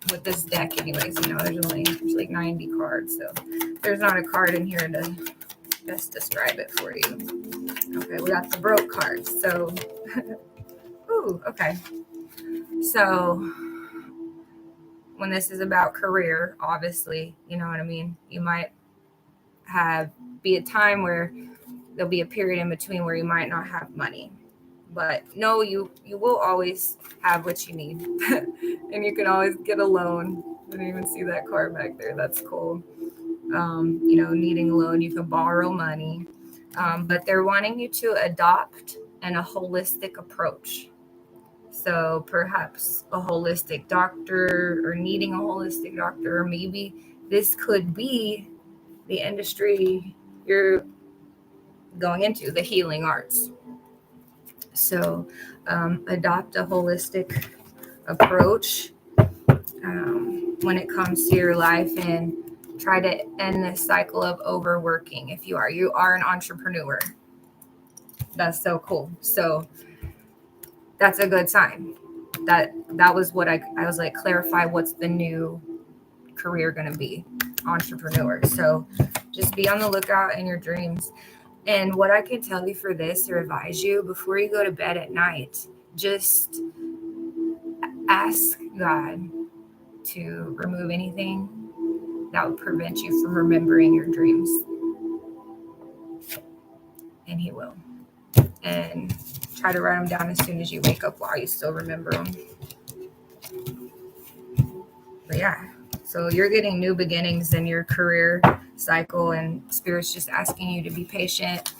With this deck anyways, there's like 90 cards, so there's not a card in here to best describe it for you. Okay, we got the broke cards. So ooh, okay. So when this is about career, obviously, you know what I mean, you might be a time where there'll be a period in between where you might not have money. But no, you will always have what you need. And you can always get a loan. I didn't even see that card back there. That's cool. Needing a loan, you can borrow money. But they're wanting you to adopt a holistic approach. So perhaps a holistic doctor, or needing a holistic doctor, or maybe this could be the industry you're going into, the healing arts. So adopt a holistic approach when it comes to your life, and try to end this cycle of overworking. If you are an entrepreneur, that's so cool. So that's a good sign. That was what I was like, clarify what's the new career going to be. Entrepreneur. So just be on the lookout in your dreams. And what I can tell you for this, or advise you before you go to bed at night, just ask God to remove anything that would prevent you from remembering your dreams. And He will. And try to write them down as soon as you wake up while you still remember them. But yeah, so you're getting new beginnings in your career cycle, and Spirit's just asking you to be patient,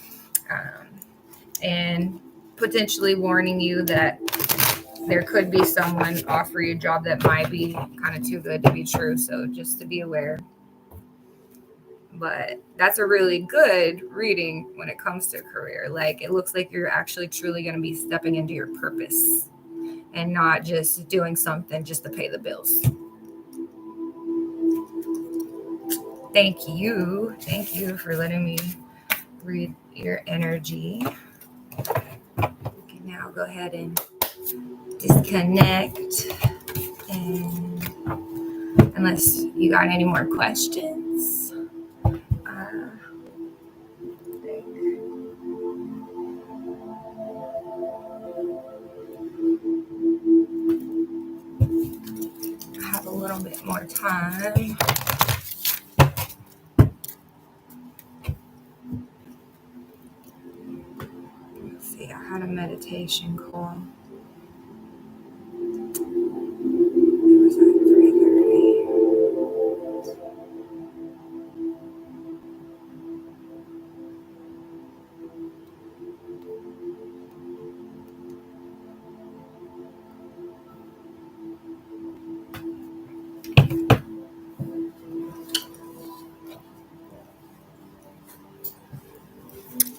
and potentially warning you that there could be someone offer you a job that might be kind of too good to be true. So just to be aware. But that's a really good reading when it comes to career. Like, it looks like you're actually truly going to be stepping into your purpose, and not just doing something just to pay the bills. Thank you for letting me read your energy. We can now go ahead and disconnect, and unless you got any more questions. Have a little bit more time. Let's see, I had a meditation call. It was at 3:30.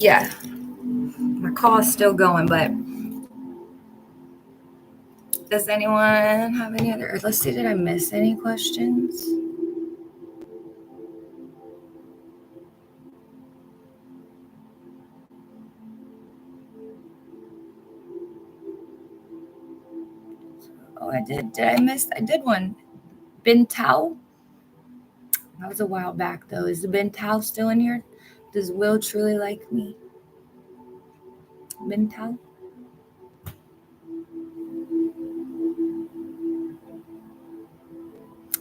Yeah, my call is still going, but does anyone have any other? Let's see, did I miss any questions? Oh, I did. Did I miss? I did one. Bin Tao. That was a while back, though. Is the Bin Tao still in here? Does Will truly like me? Bin Tao?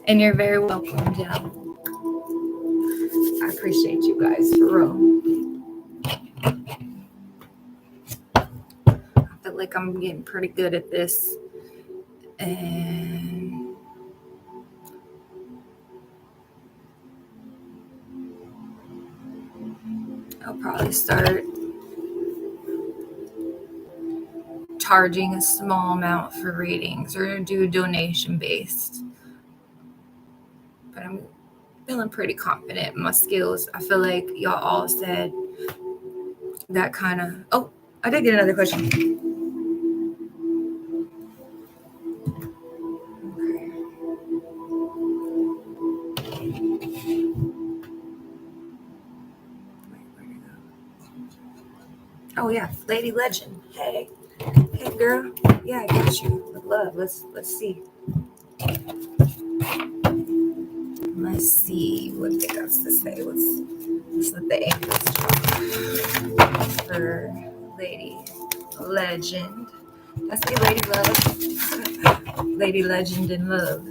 And you're very welcome, Jill. I appreciate you guys, for real. I feel like I'm getting pretty good at this. And I'll probably start charging a small amount for readings, or do donation based. But I'm feeling pretty confident in my skills. I feel like y'all all said that kind of, oh, I did get another question. Oh yeah, Lady Legend. Hey girl. Yeah, I got you. With love. Let's see. Let's see what they got to say. Let's let the angels talk for Lady Legend. Let's say Lady Love. Lady Legend in love.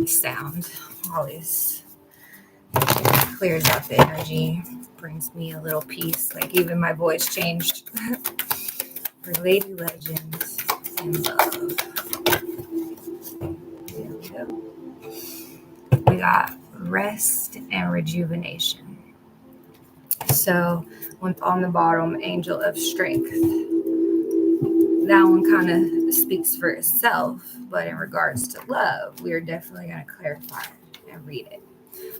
Sound always clears out the energy, brings me a little peace. Like even my voice changed. For Lady Legends in love. There we go. We got rest and rejuvenation. So on the bottom, angel of strength. That one kind of speaks for itself, but in regards to love, we are definitely going to clarify and read it.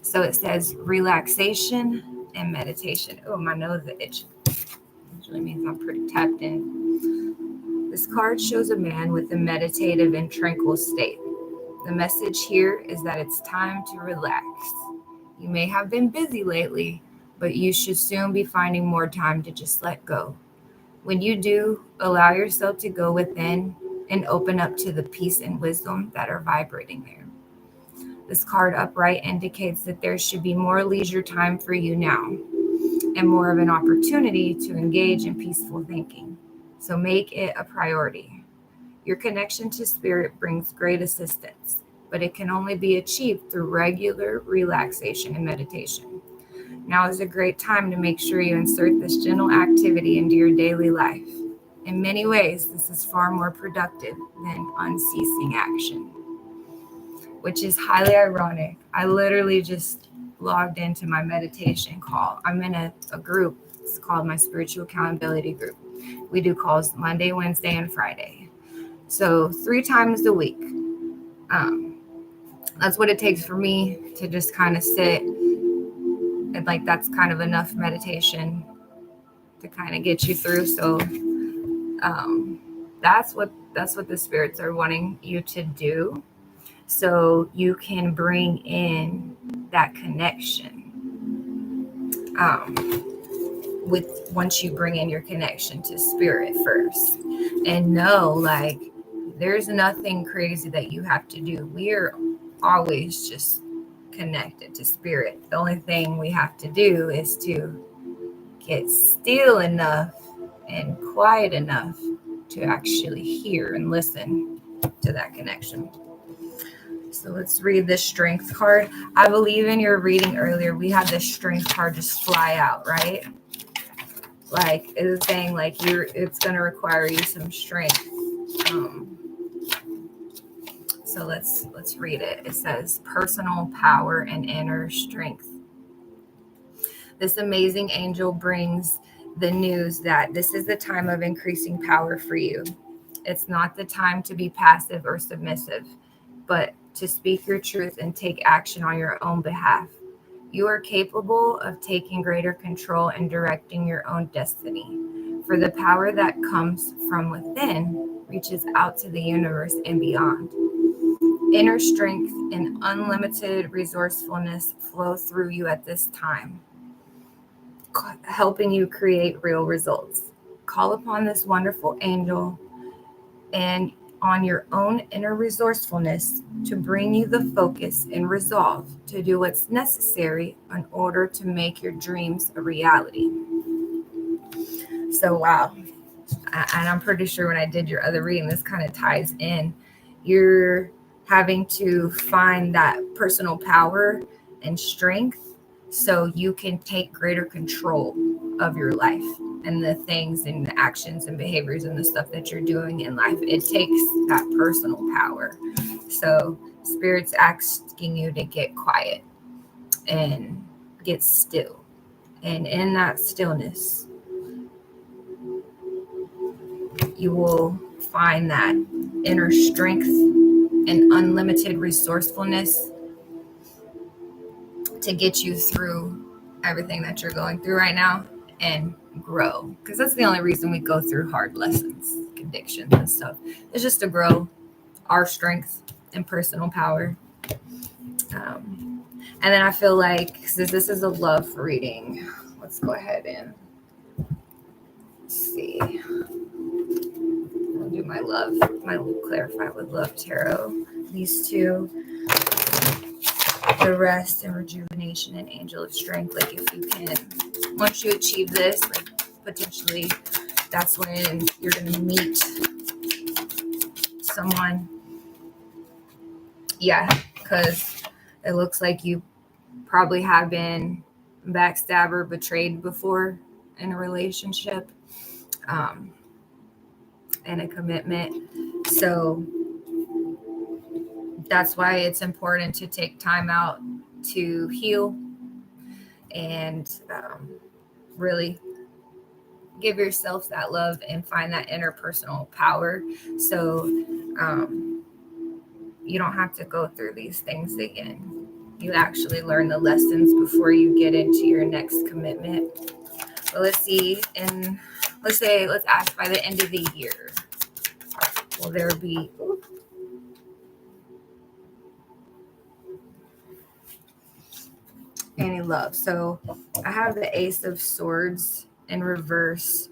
So it says relaxation and meditation. Oh, my nose is itching. Usually means I'm pretty tapped in. This card shows a man with a meditative and tranquil state. The message here is that it's time to relax. You may have been busy lately, but you should soon be finding more time to just let go. When you do, allow yourself to go within and open up to the peace and wisdom that are vibrating there. This card upright indicates that there should be more leisure time for you now and more of an opportunity to engage in peaceful thinking. So make it a priority. Your connection to spirit brings great assistance, but it can only be achieved through regular relaxation and meditation. Now is a great time to make sure you insert this gentle activity into your daily life. In many ways, this is far more productive than unceasing action, which is highly ironic. I literally just logged into my meditation call. I'm in a group. It's called my Spiritual Accountability Group. We do calls Monday, Wednesday, and Friday. So 3 times a week. That's what it takes for me to just kind of sit. And like that's kind of enough meditation to kind of get you through. So that's what the spirits are wanting you to do. So you can bring in that connection. With once you bring in your connection to spirit first, and know like there's nothing crazy that you have to do. We are always just connected to spirit. The only thing we have to do is to get still enough and quiet enough to actually hear and listen to that connection. So let's read this strength card. I believe in your reading earlier, we had this strength card just fly out, right? Like it was saying like it's going to require you some strength. So let's read it. It says personal power and inner strength. This amazing angel brings the news that this is the time of increasing power for you. It's not the time to be passive or submissive, but to speak your truth and take action on your own behalf. You are capable of taking greater control and directing your own destiny. For the power that comes from within reaches out to the universe and beyond. Inner strength and unlimited resourcefulness flow through you at this time, helping you create real results. Call upon this wonderful angel and on your own inner resourcefulness to bring you the focus and resolve to do what's necessary in order to make your dreams a reality. So, wow. And I'm pretty sure when I did your other reading, this kind of ties in. You're having to find that personal power and strength so you can take greater control of your life and the things and the actions and behaviors and the stuff that you're doing in life. It takes that personal power. So Spirit's asking you to get quiet and get still. And in that stillness, you will find that inner strength and unlimited resourcefulness to get you through everything that you're going through right now and grow. Because that's the only reason we go through hard lessons, addictions, and stuff. It's just to grow our strength and personal power. And then I feel like, since this is a love reading, let's go ahead and see. I'll do my Clarify with Love Tarot. These two, the Rest and Rejuvenation and Angel of Strength. Like, if you can, once you achieve this, like, potentially that's when you're going to meet someone. Yeah, because it looks like you probably have been backstabbed or betrayed before in a relationship and a commitment. So that's why it's important to take time out to heal and really give yourself that love and find that interpersonal power. So you don't have to go through these things again. You actually learn the lessons before you get into your next commitment. But let's see, and let's ask, by the end of the year, will there be any love? So I have the Ace of Swords in reverse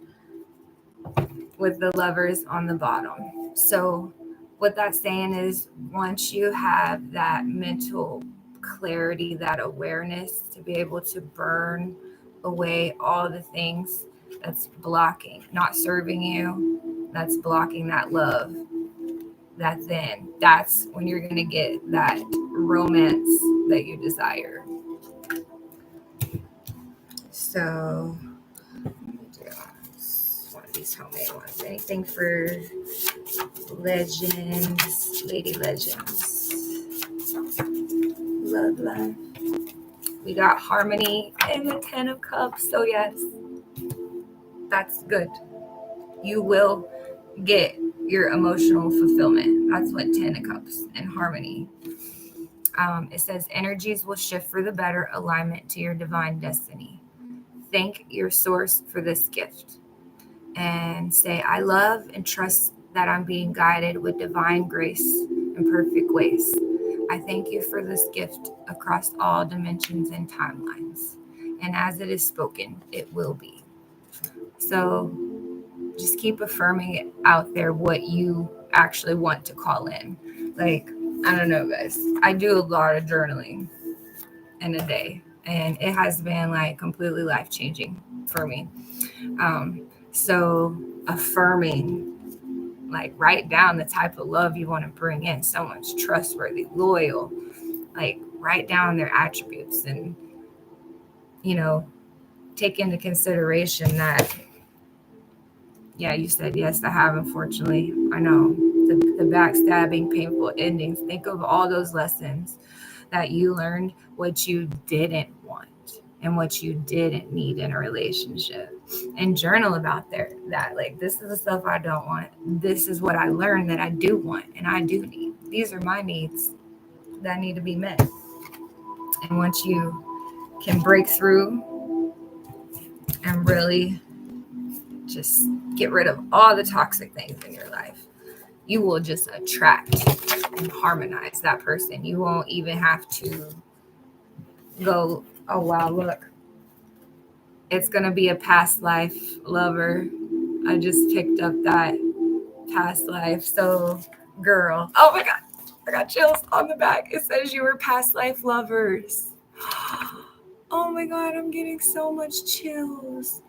with the Lovers on the bottom. So what that's saying is, once you have that mental clarity, that awareness to be able to burn away all the things that's blocking, not serving you, that's blocking that love, that's when you're going to get that romance that you desire. So one of these homemade ones. Anything for Legends, Lady Legends. Love. We got Harmony and the 10 of Cups. So yes, that's good. You will get your emotional fulfillment. That's what 10 of Cups and Harmony. It says energies will shift for the better, alignment to your divine destiny. Thank your source for this gift and say, I love and trust that I'm being guided with divine grace and perfect ways. I thank you for this gift across all dimensions and timelines. And as it is spoken, it will be. So just keep affirming it out there, what you actually want to call in. Like, I don't know, guys. I do a lot of journaling in a day, and it has been like completely life-changing for me. So affirming, like, write down the type of love you want to bring in. Someone's trustworthy, loyal, like write down their attributes and, take into consideration that, yeah, you said yes, I have, unfortunately. I know the backstabbing, painful endings. Think of all those lessons that you learned, what you didn't want and what you didn't need in a relationship, and journal about that. Like, this is the stuff I don't want. This is what I learned that I do want and I do need. These are my needs that need to be met. And once you can break through and really just get rid of all the toxic things in your life, you will just attract and harmonize that person. You won't even have to go, oh wow, look, it's going to be a past life lover. I just picked up that past life. So, girl, oh my God, I got chills on the back. It says you were past life lovers. Oh my God, I'm getting so much chills.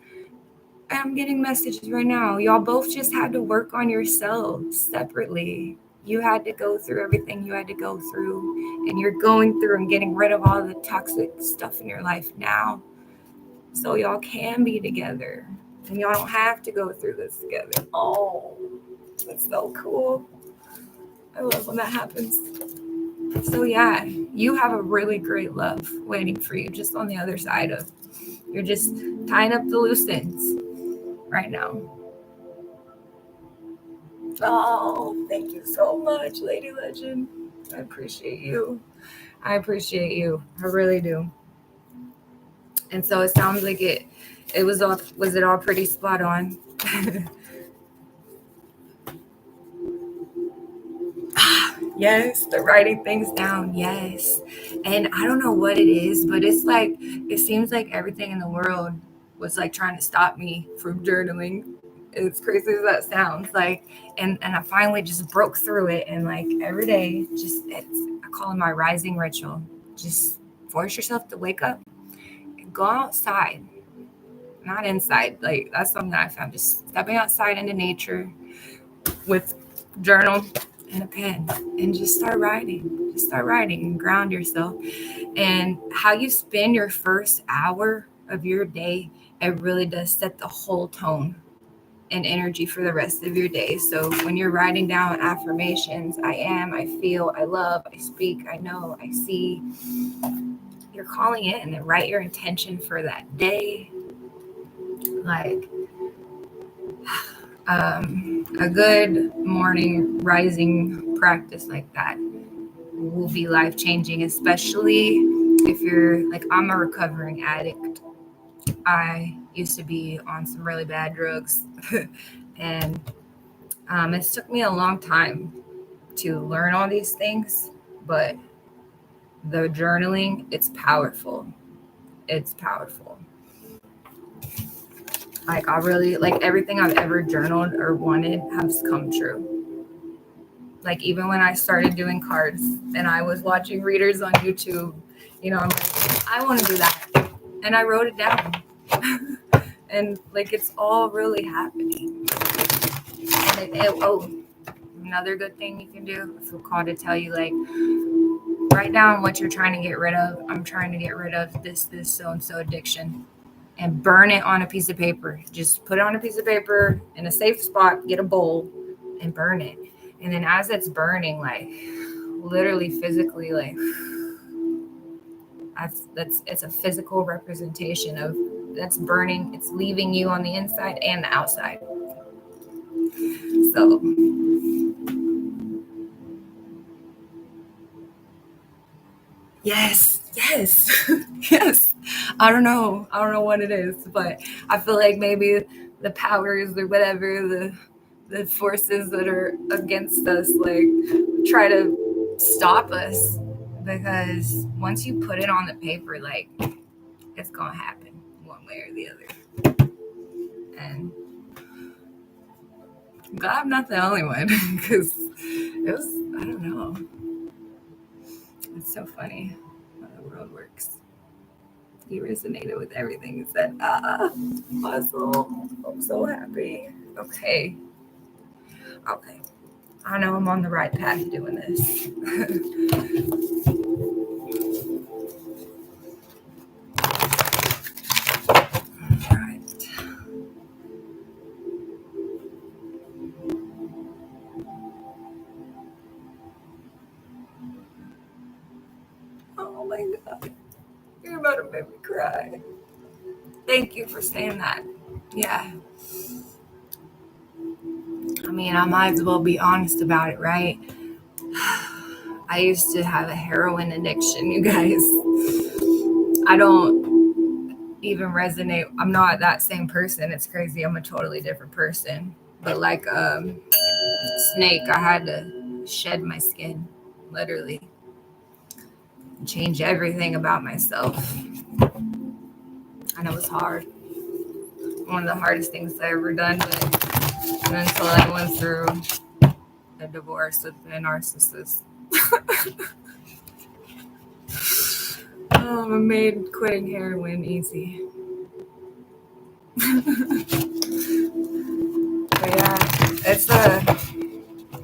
I'm getting messages right now. Y'all both just had to work on yourselves separately. You had to go through everything you had to go through, and you're going through and getting rid of all the toxic stuff in your life now, so y'all can be together, and y'all don't have to go through this together. Oh, that's so cool. I love when that happens. So yeah, you have a really great love waiting for you just on the other side of, you're just tying up the loose ends right now. Oh, thank you so much, Lady Legend. I appreciate you. I appreciate you. I really do. And so it sounds like it was it all pretty spot on? Yes, the writing things down. Yes. And I don't know what it is, but it's like, it seems like everything in the world was like trying to stop me from journaling. As crazy as that sounds, like, and I finally just broke through it, and like every day, just I call it my rising ritual. Just force yourself to wake up and go outside, not inside. Like, that's something that I found, just stepping outside into nature with journal and a pen, and just start writing. Just start writing and ground yourself. And how you spend your first hour of your day, it really does set the whole tone and energy for the rest of your day. So when you're writing down affirmations, I am, I feel, I love, I speak, I know, I see, you're calling it, and then write your intention for that day. Like, a good morning rising practice like that will be life-changing, especially if you're like, I'm a recovering addict. I used to be on some really bad drugs and it took me a long time to learn all these things, but the journaling, it's powerful. It's powerful. Like, I really, like, everything I've ever journaled or wanted has come true. Like, even when I started doing cards and I was watching readers on YouTube, you know, I'm like, I want to do that. And I wrote it down. And like, it's all really happening. And another good thing you can do, if we're called to tell you, like, write down what you're trying to get rid of. I'm trying to get rid of this, so-and-so addiction. And burn it on a piece of paper. Just put it on a piece of paper in a safe spot, get a bowl, and burn it. And then as it's burning, like, literally physically, like, it's a physical representation of that's burning. It's leaving you on the inside and the outside. So yes. Yes. I don't know what it is, but I feel like maybe the powers or whatever, the forces that are against us, like, try to stop us, because once you put it on the paper, like, it's gonna happen one way or the other. And I'm glad I'm not the only one, because it was, I don't know, it's so funny how the world works. You resonated with everything you said. Awesome. I'm so happy. Okay. I know I'm on the right path doing this. All right. Oh my God. You're about to make me cry. Thank you for saying that. Yeah. I mean, I might as well be honest about it, right? I used to have a heroin addiction, you guys. I don't even resonate. I'm not that same person. It's crazy. I'm a totally different person. But like Snake, I had to shed my skin, literally. Change everything about myself. And it was hard. One of the hardest things I ever done. But until I went through a divorce with a narcissist. I made quitting heroin easy. But yeah, it's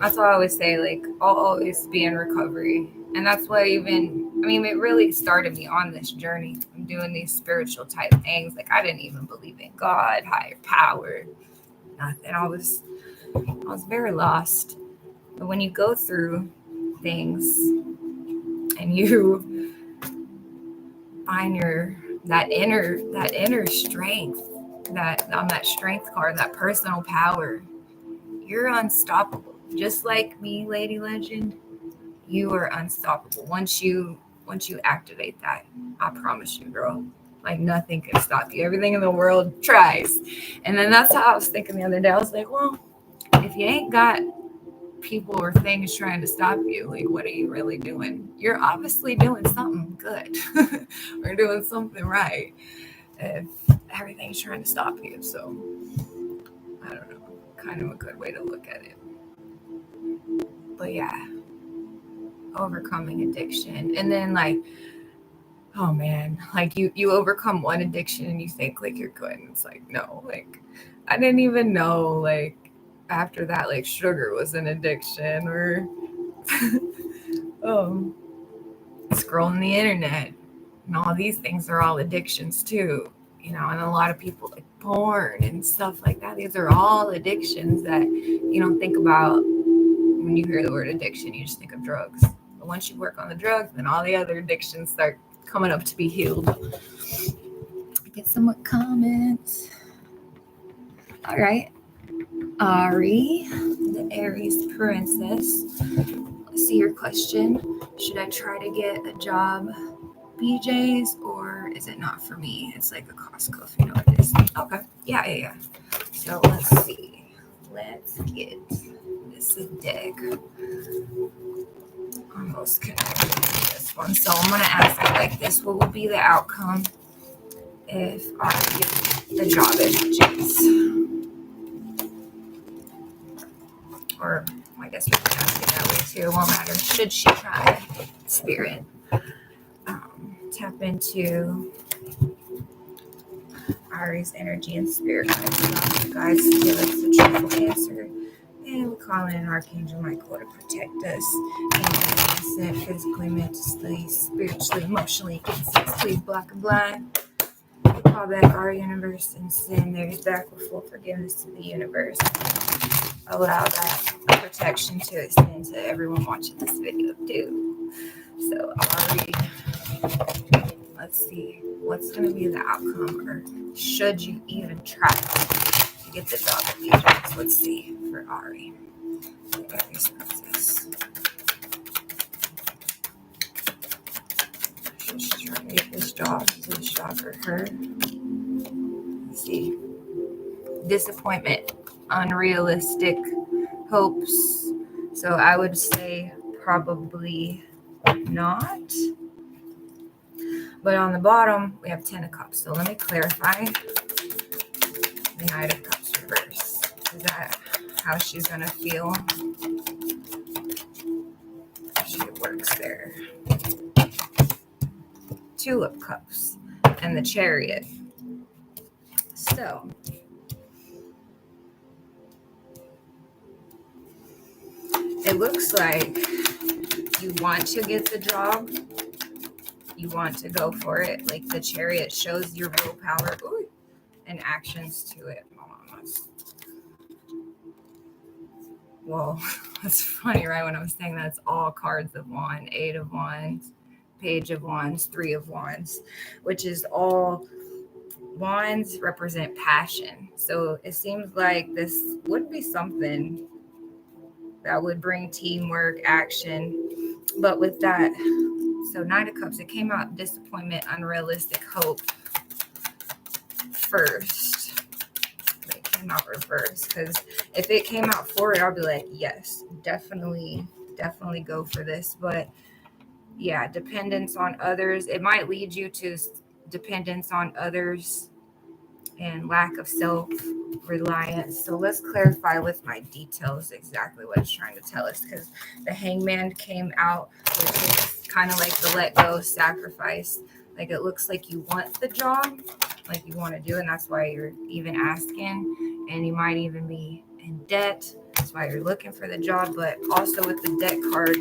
That's why I always say, like, I'll always be in recovery. And that's why it really started me on this journey. I'm doing these spiritual type things. Like, I didn't even believe in God, higher power, nothing. I was very lost. But when you go through things and you find that inner strength, that on that strength card, that personal power, you're unstoppable. Just like me, Lady Legend, you are unstoppable. Once you activate that, I promise you, girl. Like, nothing can stop you. Everything in the world tries. And then that's how I was thinking the other day. I was like, well, if you ain't got people or things trying to stop you, like, what are you really doing? You're obviously doing something good or doing something right if everything's trying to stop you. So I don't know, kind of a good way to look at it. But yeah, overcoming addiction. And then, like, oh man, like you overcome one addiction and you think like you're good, and it's like, no, like I didn't even know, like, after that, like, sugar was an addiction, or um scrolling the internet and all these things are all addictions too, and a lot of people, like porn and stuff like that, these are all addictions that you don't think about. When you hear the word addiction, you just think of drugs. But once you work on the drugs, then all the other addictions start coming up to be healed. Get some more comments. All right. Ari, the Aries princess. Let's see your question. Should I try to get a job BJ's, or is it not for me? It's like a Costco, if you know what it is. Okay. Yeah. So let's see. Let's get this a deck. Almost connected to this one. So I'm going to ask it like this. What would be the outcome if I get the job at BJ's? Or I guess we can ask it that way too. It won't matter. Should she try? Spirit. Tap into Ari's energy and spirit guides to give us the truthful answer. And we call in Archangel Michael to protect us. And physically, mentally, spiritually, emotionally, sexually, black and blind. Call back our universe and send theirs back with full forgiveness to the universe. Allow that protection to extend to everyone watching this video too. So Ari, let's see what's going to be the outcome, or should you even try to get the job at BJ's? Let's see for Ari. Aries princess. Should she try to get this job for her? Let's see. Disappointment, unrealistic hopes. So I would say probably not. But on the bottom, we have 10 of Cups. So let me clarify. The Knight of Cups reverse. Is that how she's going to feel? She works there. Two of Cups and the Chariot. So it looks like you want to get the job. You want to go for it. Like, the Chariot shows your willpower and actions to it. Well, that's funny, right? When I was saying that, it's all cards of Wands, 8 of Wands, Page of Wands, 3 of Wands, which is all Wands represent passion. So it seems like this would be something that would bring teamwork, action. But with that, so Nine of Cups, it came out disappointment, unrealistic hope first. It came out reverse, because if it came out forward, I'll be like, yes, definitely go for this. But yeah, dependence on others. It might lead you to dependence on others and lack of self-reliance. So let's clarify with my details exactly what it's trying to tell us, because the Hangman came out, which is kind of like the let go, sacrifice. Like, it looks like you want the job, like you want to do it, and that's why you're even asking. And you might even be in debt. It's why you're looking for the job. But also with the debt card,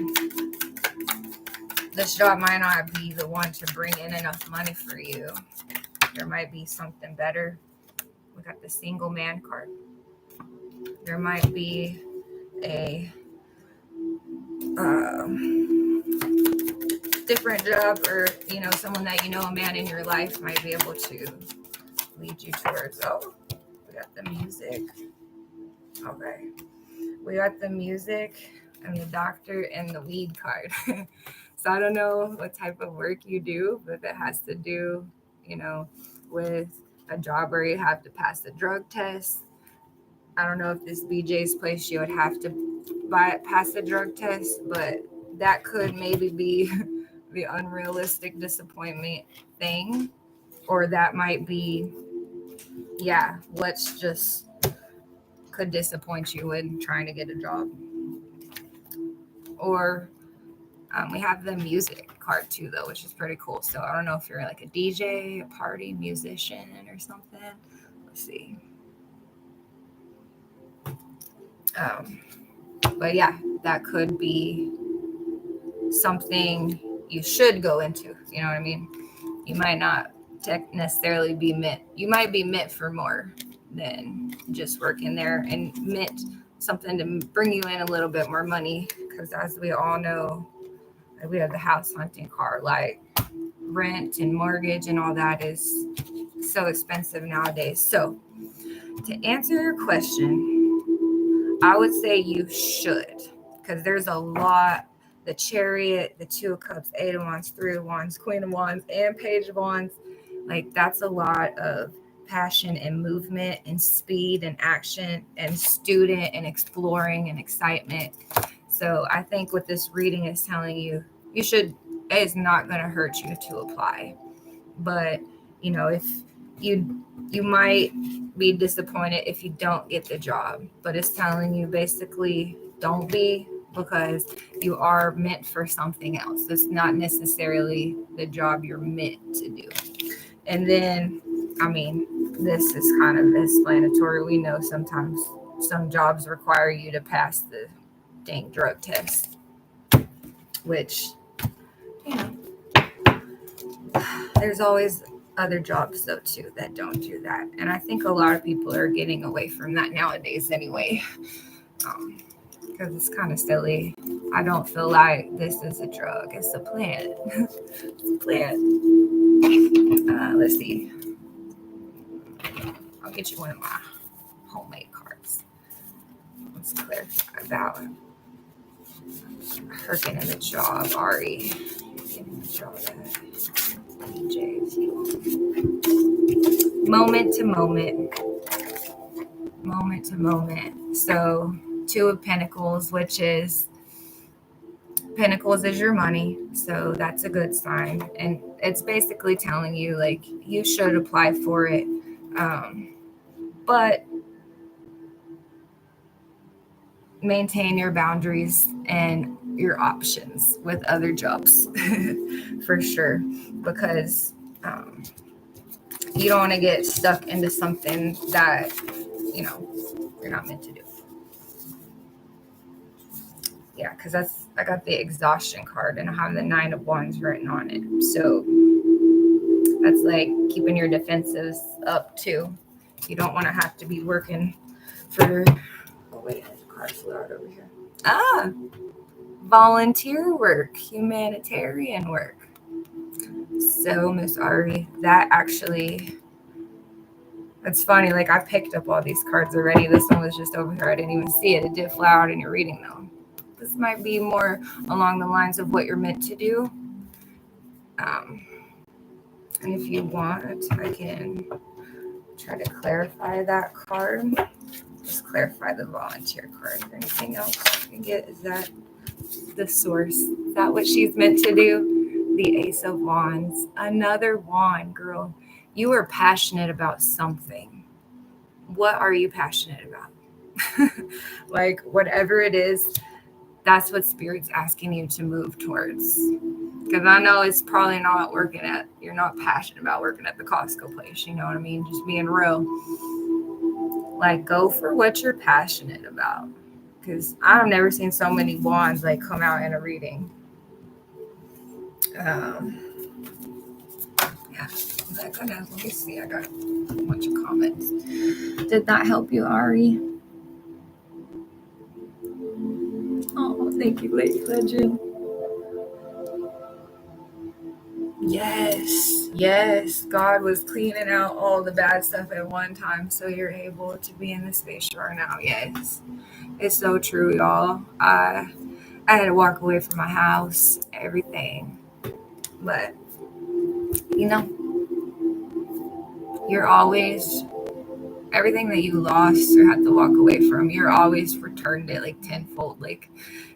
this job might not be the one to bring in enough money for you. There might be something better. We got the single man card. There might be a different job, or someone that a man in your life might be able to lead you towards. Oh, we got the music. Okay, we got the music and the doctor and the weed card. So I don't know what type of work you do, but if it has to do with a job where you have to pass the drug test. I don't know if this BJ's place you would have to pass the drug test, but that could maybe be the unrealistic disappointment thing. Or that might be, let's just could disappoint you in trying to get a job. Or we have the music card too, though, which is pretty cool. So I don't know if you're like a DJ, a party musician, or something. Let's see. But yeah, that could be something you should go into. You know what I mean? You might not necessarily be meant. You might be meant for more than just working there, and meant something to bring you in a little bit more money. Because as we all know, we have the house hunting card, like rent and mortgage and all that is so expensive nowadays. So to answer your question, I would say you should, because there's a lot. The Chariot, the Two of Cups, Eight of Wands, Three of Wands, Queen of Wands, and Page of Wands. Like, that's a lot of passion and movement and speed and action and student and exploring and excitement. So I think what this reading is telling you, it's not going to hurt you to apply. But, if you might be disappointed if you don't get the job, but it's telling you basically don't be, because you are meant for something else. It's not necessarily the job you're meant to do. And then, this is kind of explanatory. We know sometimes some jobs require you to pass the dang drug test, which, there's always other jobs though too that don't do that. And I think a lot of people are getting away from that nowadays anyway. Because it's kind of silly. I don't feel like this is a drug. It's a plant. It's a plant. Let's see. I'll get you one of my homemade cards. Let's clarify about her getting the job. Ari getting the job at BJ's. Moment to moment. Moment to moment. So Two of Pentacles, which is Pentacles is your money, so that's a good sign. And it's basically telling you, like, you should apply for it, but maintain your boundaries and your options with other jobs for sure, because you don't want to get stuck into something that you're not meant to do. Yeah, because I got the exhaustion card and I have the Nine of Wands written on it. So that's like keeping your defenses up too. You don't want to have to be working for, oh wait, the card flew out over here. Volunteer work, humanitarian work. So Miss Ari, that actually, it's funny, like I picked up all these cards already. This one was just over here. I didn't even see it. It did fly out in your reading though. This might be more along the lines of what you're meant to do. And if you want, I can try to clarify that card. Just clarify the volunteer card. Is there anything else I can get? Is that the source? Is that what she's meant to do? The Ace of Wands. Another wand, girl. You are passionate about something. What are you passionate about? Like, whatever it is, that's what Spirit's asking you to move towards. Because I know it's probably not you're not passionate about working at the Costco place. You know what I mean? Just being real. Like, go for what you're passionate about. because I've never seen so many wands like come out in a reading. Yeah, that kind of, let me see, I got a bunch of comments. Did that help you, Ari? Oh, thank you, Lady Legend. Yes, God was cleaning out all the bad stuff at one time, so you're able to be in the space you are now. Yes, it's so true, y'all. I had to walk away from my house, everything, but you know, you're always, everything that you lost or had to walk away from, you're always returned it like tenfold. Like,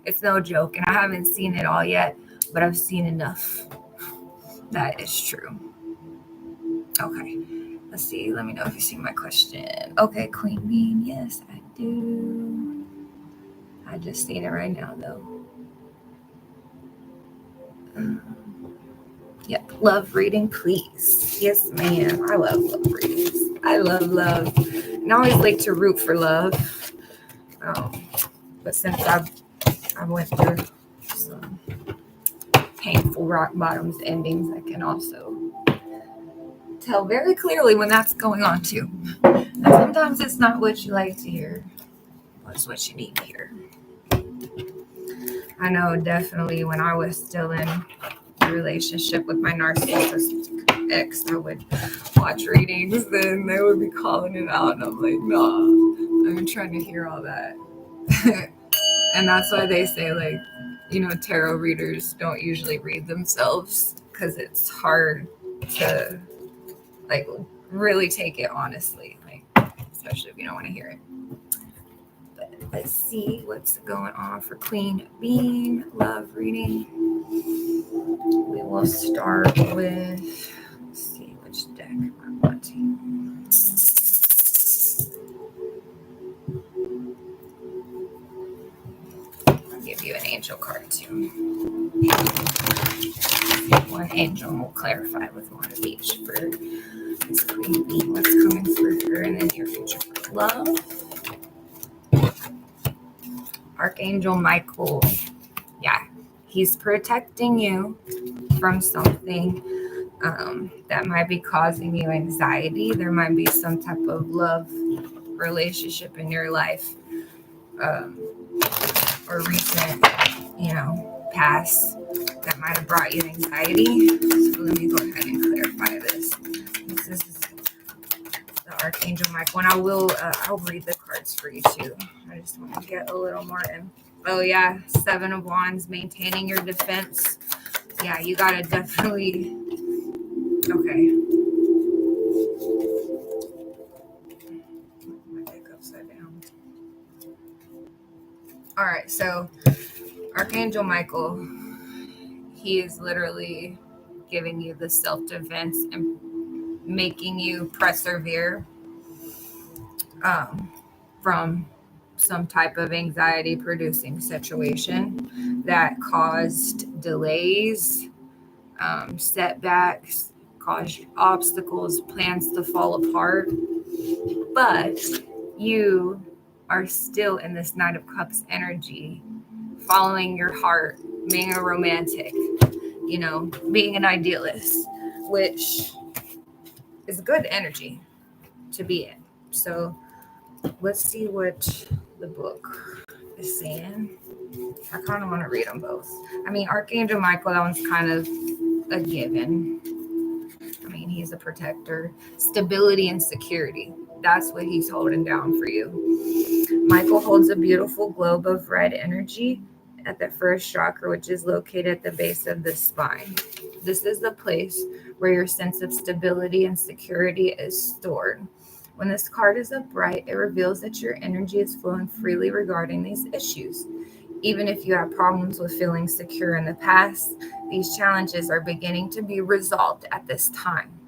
it's no joke, and I haven't seen it all yet, but I've seen enough that is true. Okay, let's see. Let me know if you see my question. Okay, Queen Bean. Yes, I do. I just seen it right now, though. Yep. Love reading, please. Yes, ma'am. I love readings. I love. And I always like to root for love. But since I went through some painful rock bottoms endings, I can also tell very clearly when that's going on too. And sometimes it's not what you like to hear, but it's what you need to hear. I know definitely when I was still in a relationship with my narcissistic ex, I would watch readings, then they would be calling it out, and I'm like, nah, I'm trying to hear all that. And that's why they say, like, you know, tarot readers don't usually read themselves, because it's hard to, like, really take it honestly, like, especially if you don't want to hear it. But let's see what's going on for Queen Bean. Love reading. We will start with, let's see which deck I'm wanting. I'll give you an angel card too. One angel will clarify with one of each for this Queen Bean. What's coming for her in the near future for love? Archangel Michael. Yeah, he's protecting you from something that might be causing you anxiety. There might be some type of love relationship in your life, or recent, past that might have brought you anxiety. So let me go ahead and clarify this. This is the Archangel Michael, and I'll read the cards for you too. I just want to get a little more in. Oh yeah, Seven of Wands, maintaining your defense. Yeah, you gotta definitely. Okay. My deck upside down. All right, so Archangel Michael, he is literally giving you the self-defense and making you persevere from some type of anxiety-producing situation that caused delays, setbacks, caused obstacles, plans to fall apart. But you are still in this Knight of Cups energy, following your heart, being a romantic, being an idealist, which is good energy to be in. So let's see what the book is saying. I kind of want to read them both. I mean, Archangel Michael, that one's kind of a given. I mean, he's a protector. Stability and security. That's what he's holding down for you. Michael holds a beautiful globe of red energy at the first chakra, which is located at the base of the spine. This is the place where your sense of stability and security is stored. When this card is upright, it reveals that your energy is flowing freely regarding these issues. Even if you have problems with feeling secure in the past, these challenges are beginning to be resolved at this time.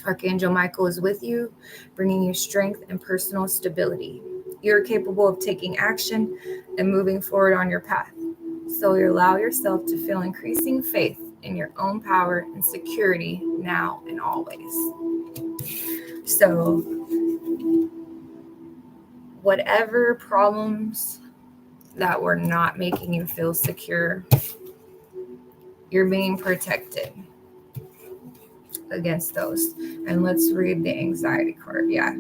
Archangel Michael is with you, bringing you strength and personal stability. You're capable of taking action and moving forward on your path. So you allow yourself to feel increasing faith in your own power and security now and always. So whatever problems that were not making you feel secure, you're being protected against those. And let's read the anxiety card. Yeah.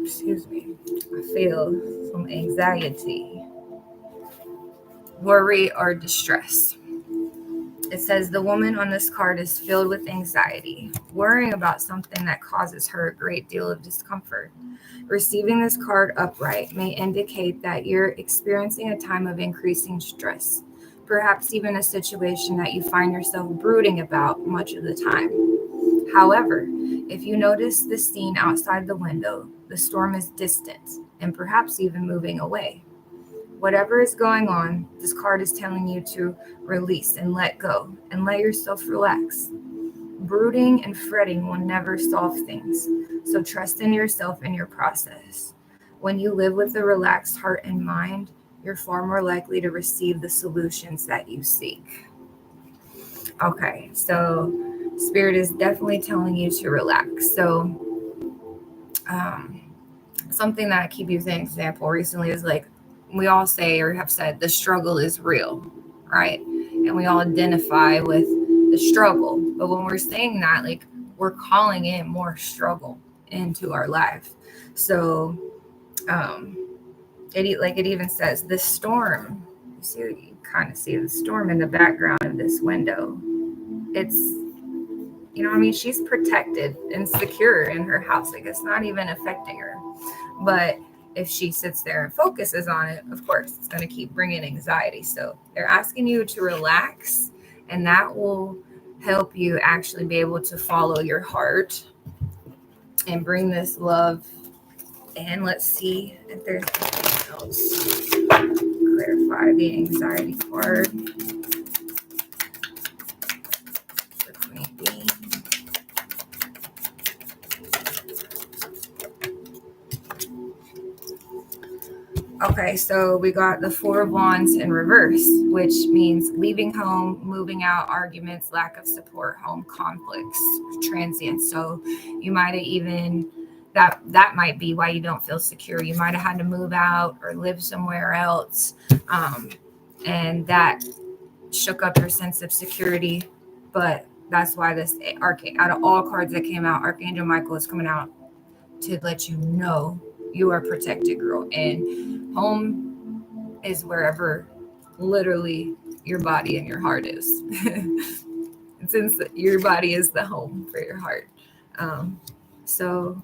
Excuse me. I feel some anxiety, worry, or distress. It says the woman on this card is filled with anxiety, worrying about something that causes her a great deal of discomfort. Receiving this card upright may indicate that you're experiencing a time of increasing stress, perhaps even a situation that you find yourself brooding about much of the time. However, if you notice the scene outside the window, the storm is distant and perhaps even moving away. Whatever is going on, this card is telling you to release and let go and let yourself relax. Brooding and fretting will never solve things, so trust in yourself and your process. When you live with a relaxed heart and mind, you're far more likely to receive the solutions that you seek. Okay, so Spirit is definitely telling you to relax. So, something that I keep using an example recently is like, we all say or have said the struggle is real, right? And we all identify with the struggle. But when we're saying that, like, we're calling in more struggle into our life. So it even says the storm. You kind of see the storm in the background of this window. It's, she's protected and secure in her house. Like, it's not even affecting her. But if she sits there and focuses on it, of course, it's going to keep bringing anxiety. So they're asking you to relax, and that will help you actually be able to follow your heart and bring this love. And let's see if there's anything else. Clarify the anxiety card for Queen Bee. Okay, so we got the Four of Wands in reverse, which means leaving home, moving out, arguments, lack of support, home conflicts, transience. So you might have even, that might be why you don't feel secure. You might have had to move out or live somewhere else. And that shook up your sense of security. But that's why this out of all cards that came out, Archangel Michael is coming out to let you know you are protected, girl. And home is wherever literally your body and your heart is. Since your body is the home for your heart. So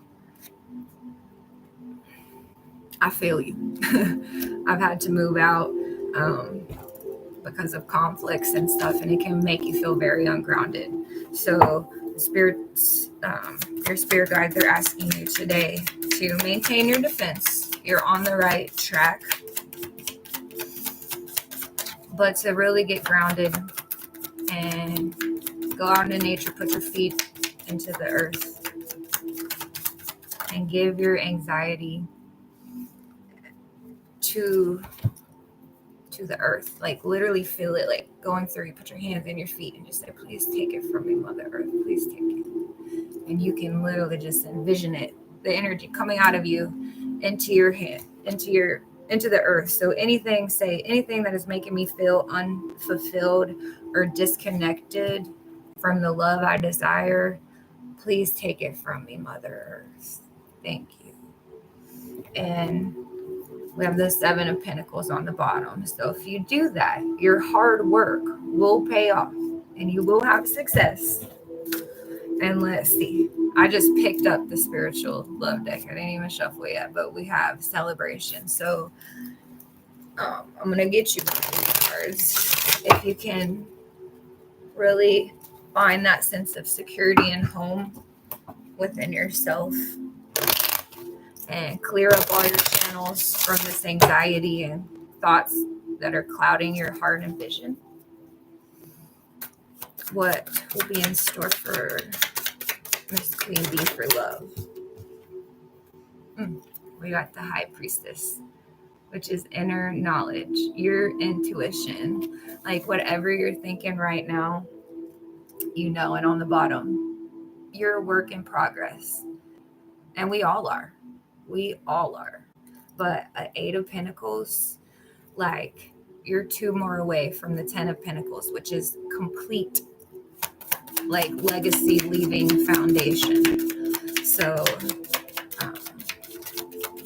I feel you. I've had to move out because of conflicts and stuff, and it can make you feel very ungrounded. So spirits, your spirit guides are asking you today to maintain your defense. You're on the right track, but to really get grounded and go out into nature, put your feet into the earth, and give your anxiety to the earth. Like, literally feel it, like going through. You put your hands in your feet and just say, please take it from me, Mother Earth, please take it. And you can literally just envision it, the energy coming out of you into your hand, into the earth. So anything that is making me feel unfulfilled or disconnected from the love I desire, please take it from me, Mother Earth. Thank you. And we have the Seven of Pentacles on the bottom. So if you do that, your hard work will pay off and you will have success. And let's see. I just picked up the spiritual love deck. I didn't even shuffle yet, but we have celebration. So I'm going to get you cards. If you can really find that sense of security and home within yourself, and clear up all your channels from this anxiety and thoughts that are clouding your heart and vision. What will be in store for Miss Queen Bee for love? We got the High Priestess, which is inner knowledge, your intuition. Like, whatever you're thinking right now, and on the bottom, you're a work in progress. And we all are. We all are. But an 8 of Pentacles, like, you're 2 more away from the 10 of Pentacles, which is complete, like, legacy leaving foundation. So um,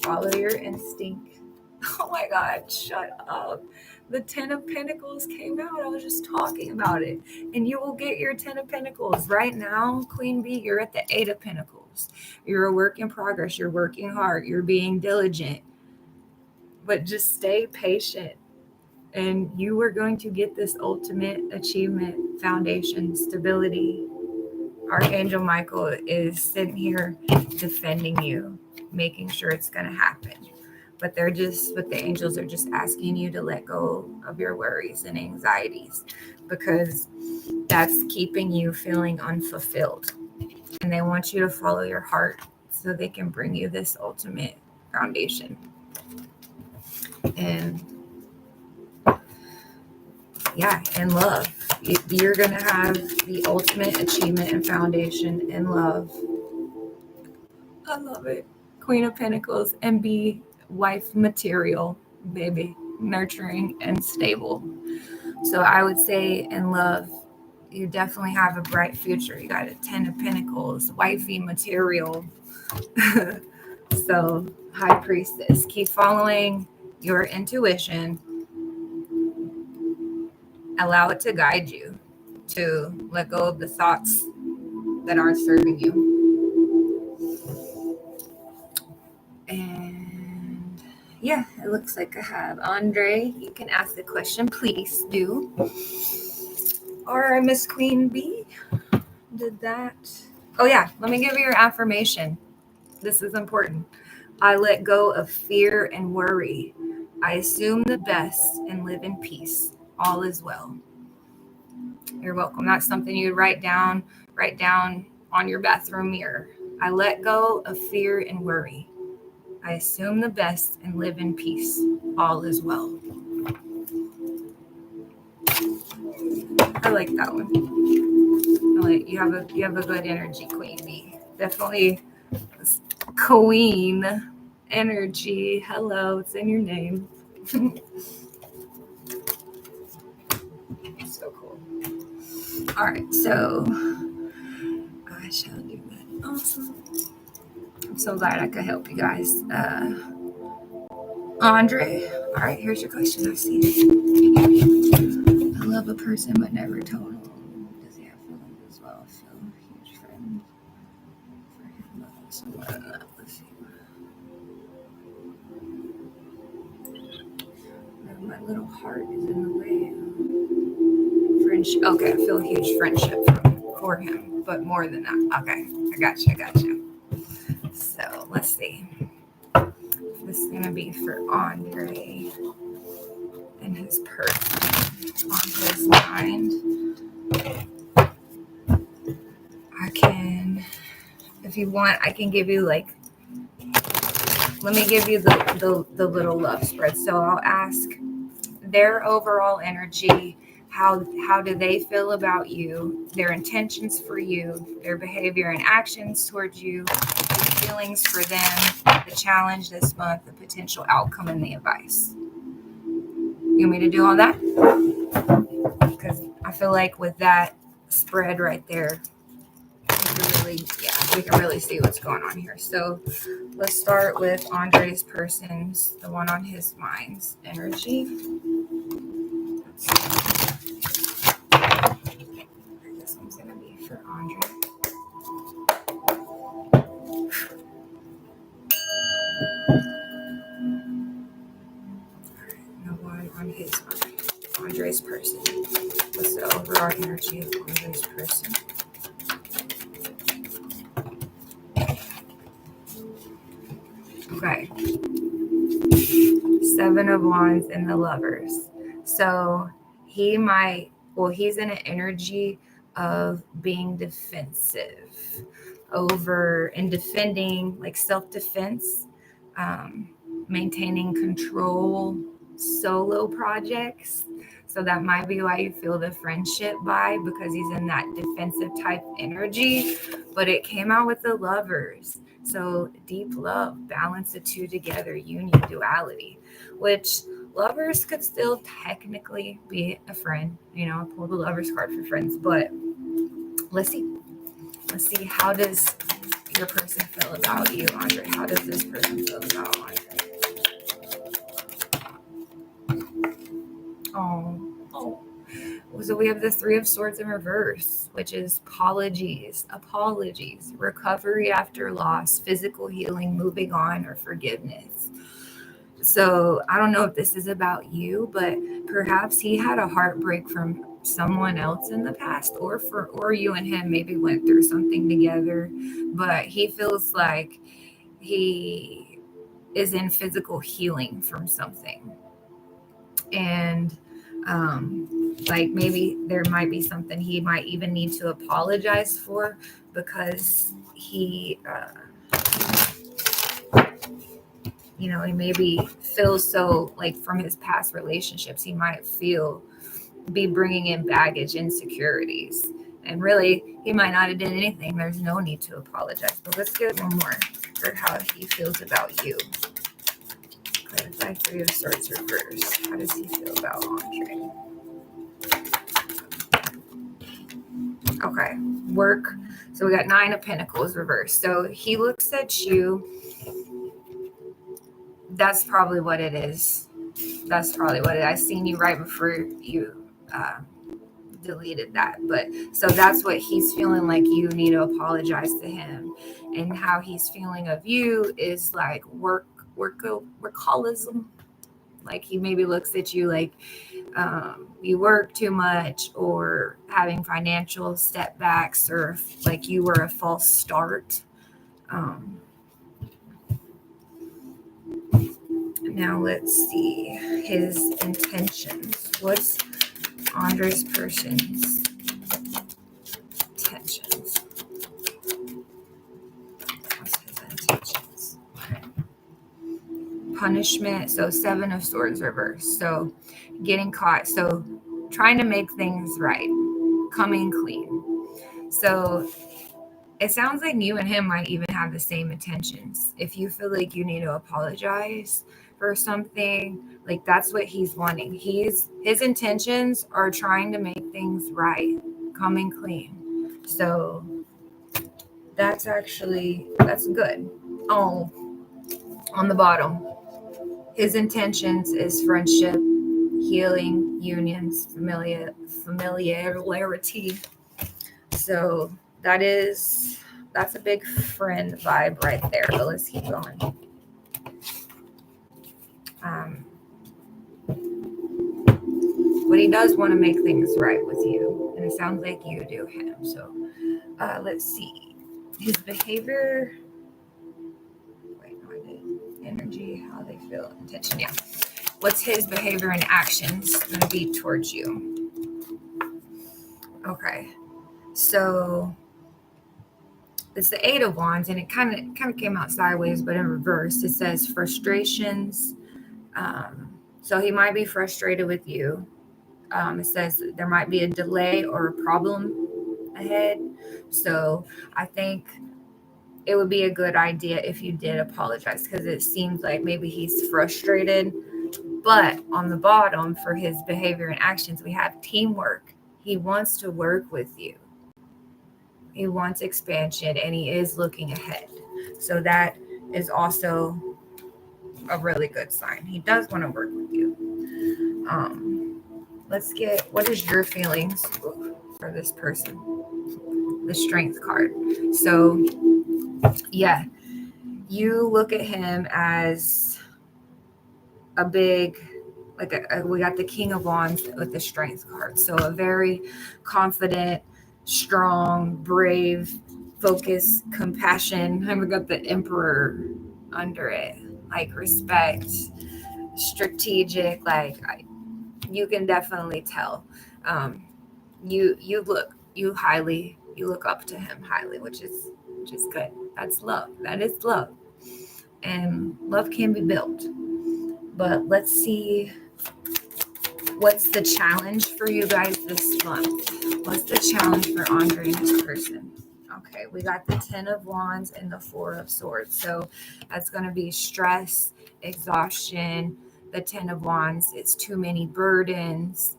follow your instinct. Oh my God, shut up. The 10 of Pentacles came out. I was just talking about it. And you will get your 10 of Pentacles. Right now, Queen Bee, you're at the 8 of Pentacles. You're a work in progress. You're working hard. You're being diligent. But just stay patient. And you are going to get this ultimate achievement, foundation, stability. Archangel Michael is sitting here defending you, making sure it's going to happen. But the angels are just asking you to let go of your worries and anxieties, because that's keeping you feeling unfulfilled. And they want you to follow your heart so they can bring you this ultimate foundation. And yeah, in love. You're going to have the ultimate achievement and foundation in love. I love it. Queen of Pentacles, and be wife material, baby, nurturing and stable. So I would say in love, you definitely have a bright future. You got a 10 of Pentacles, wifey material. So High Priestess, keep following your intuition. Allow it to guide you, to let go of the thoughts that aren't serving you. And yeah, it looks like I have Andre. You can ask the question, please do. Or Miss Queen Bee did that. Oh yeah, let me give you your affirmation. This is important. I let go of fear and worry. I assume the best and live in peace. All is well. You're welcome. That's something you write down on your bathroom mirror. I let go of fear and worry. I assume the best and live in peace. All is well. I like that one. You have a good energy, Queen Bee. Definitely Queen energy. Hello, it's in your name. So cool. All right, so I shall do that. Awesome. I'm so glad I could help you guys. Andre, all right, here's your question. I see it. I love a person, but never told him. Does he have feelings as well? I feel a huge friend for him, but also more than that. Let's see. My little heart is in the way. Friendship. Okay, I feel a huge friendship for him, but more than that. Okay, I got you. So let's see. This is gonna be for Andre and his person on his mind. I can, if you want, I can give you let me give you the little love spread. So I'll ask their overall energy. How do they feel about you? Their intentions for you, their behavior and actions towards you, the feelings for them, the challenge this month, the potential outcome, and the advice. You want me to do all that? Because I feel like with that spread right there, we can really see what's going on here. So let's start with Andre's person's, the one on his mind's energy. This one's going to be for Andre. The one on his mind, Andre's person. What's the overall energy of Andre's person? Okay. 7 of Wands and the Lovers. So he's in an energy of being defensive and defending, like self-defense, maintaining control, solo projects. So that might be why you feel the friendship vibe, because he's in that defensive type energy. But it came out with the Lovers. So deep love, balance the two together, union, duality, which lovers could still technically be a friend. I pulled the lover's card for friends, but let's see. Let's see, how does your person feel about you, Andre? How does this person feel about Andre? Oh. So we have the Three of Swords in reverse, which is apologies, recovery after loss, physical healing, moving on, or forgiveness. So I don't know if this is about you, but perhaps he had a heartbreak from someone else in the past, or you and him maybe went through something together, but he feels like he is in physical healing from something. And like maybe there might be something he might even need to apologize for, because he he maybe feels so, like, from his past relationships, he might be bringing in baggage, insecurities, and really he might not have done anything. There's no need to apologize. But let's get one more for how he feels about you. Clarify Three of Swords reverse. How does he feel about Andre? Okay, work. So we got Nine of Pentacles reversed. So he looks at you. That's probably what it is. I seen you right before you deleted that. But so that's what he's feeling like. You need to apologize to him. And how he's feeling of you is like workaholism. Like he maybe looks at you like you work too much, or having financial setbacks, or like you were a false start. Now let's see his intentions. What's Andre's person's intentions? What's his intentions? Okay. Punishment. So Seven of Swords reversed. So getting caught. So trying to make things right, coming clean. So it sounds like you and him might even have the same intentions. If you feel like you need to apologize for something, like that's what he's wanting. His intentions are trying to make things right, coming clean. So that's good. Oh, on the bottom, his intentions is friendship, healing, unions, familiarity. So that's a big friend vibe right there. But let's keep going. But he does want to make things right with you, and it sounds like you do him. So let's see his behavior. Wait, no, I did. Energy, how they feel, intention. Yeah. What's his behavior and actions going to be towards you? Okay. So it's the Eight of Wands, and it kind of came out sideways, but in reverse. It says frustrations. So he might be frustrated with you. It says there might be a delay or a problem ahead. So I think it would be a good idea if you did apologize, because it seems like maybe he's frustrated. But on the bottom, for his behavior and actions, we have teamwork. He wants to work with you. He wants expansion, and he is looking ahead. So that is also a really good sign. He does want to work with you. Let's get, what is your feelings for this person? The Strength card. So yeah, you look at him as a big, we got the King of Wands with the Strength card. So a very confident, strong, brave, focused, compassion. We got the Emperor under it, like respect, strategic. Like you can definitely tell. You look up to him highly, which is good. That's love. That is love, and love can be built. But let's see, what's the challenge for you guys this month? What's the challenge for Andre and his person? Okay, Okay, we got the 10 of Wands and the 4 of Swords. So that's going to be stress, exhaustion. The 10 of Wands, it's too many burdens,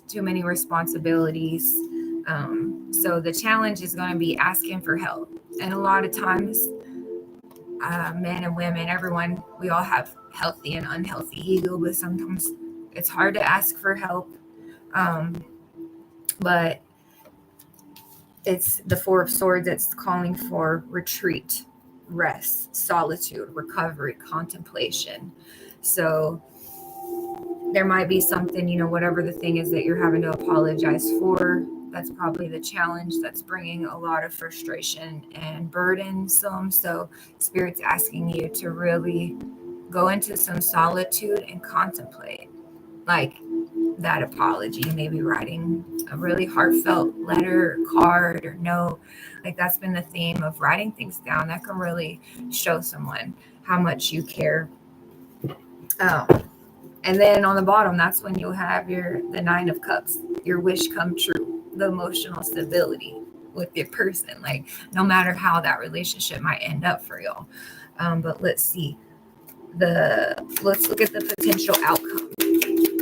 too many responsibilities. So the challenge is going to be asking for help. And a lot of times, men and women, everyone, we all have healthy and unhealthy ego, but sometimes it's hard to ask for help. But it's the 4 of Swords that's calling for retreat, rest, solitude, recovery, contemplation. So there might be something, whatever the thing is that you're having to apologize for. That's probably the challenge that's bringing a lot of frustration and burdensome. So Spirit's asking you to really go into some solitude and contemplate, like that apology, maybe writing a really heartfelt letter or card or note. Like that's been the theme of writing things down that can really show someone how much you care. And then on the bottom, that's when you'll have the 9 of Cups, your wish come true, the emotional stability with your person, like no matter how that relationship might end up for y'all. But let's see. Let's look at the potential outcome.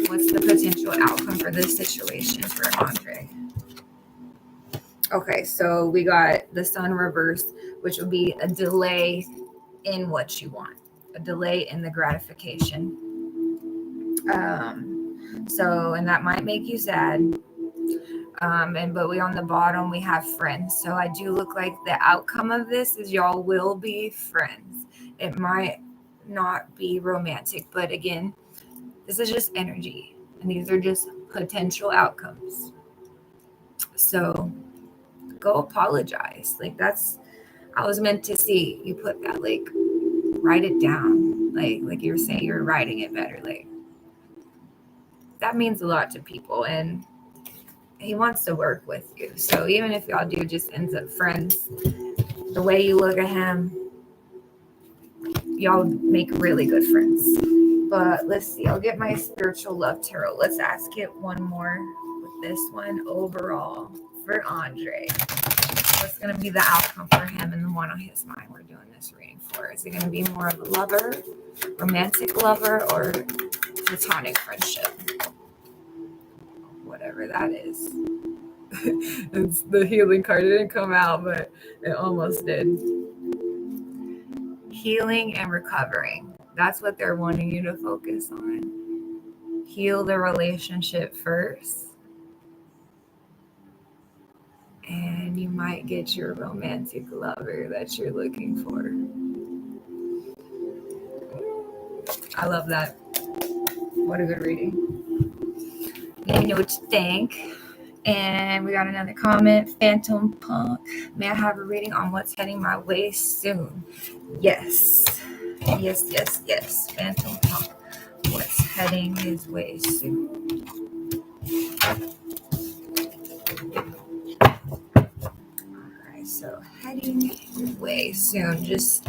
What's the potential outcome for this situation for Andre? Okay, so we got the Sun reversed, which would be a delay in what you want, a delay in the gratification. And that might make you sad. But we on the bottom, we have friends. So I do look like the outcome of this is y'all will be friends. It might not be romantic, but again, this is just energy, and these are just potential outcomes. So go apologize. Like I was meant to see you put that, like write it down. Like you were saying, you're writing it better. Like that means a lot to people, and he wants to work with you. So even if y'all do just ends up friends, the way you look at him, y'all make really good friends. But let's see, I'll get my spiritual love tarot. Let's ask it one more with this one overall for Andre. What's going to be the outcome for him and the one on his mind we're doing this reading for? Is it going to be more of a lover, romantic lover, or platonic friendship? Whatever that is. It's the healing card. It didn't come out, but it almost did. Healing and recovering. That's what they're wanting you to focus on. Heal the relationship first, and you might get your romantic lover that you're looking for. I love that. What a good reading. Let me know what you think. And we got another comment. Phantom Punk. May I have a reading on what's heading my way soon? Yes. Yes. Phantom Punk. What's heading his way soon? Alright, so heading his way soon. Just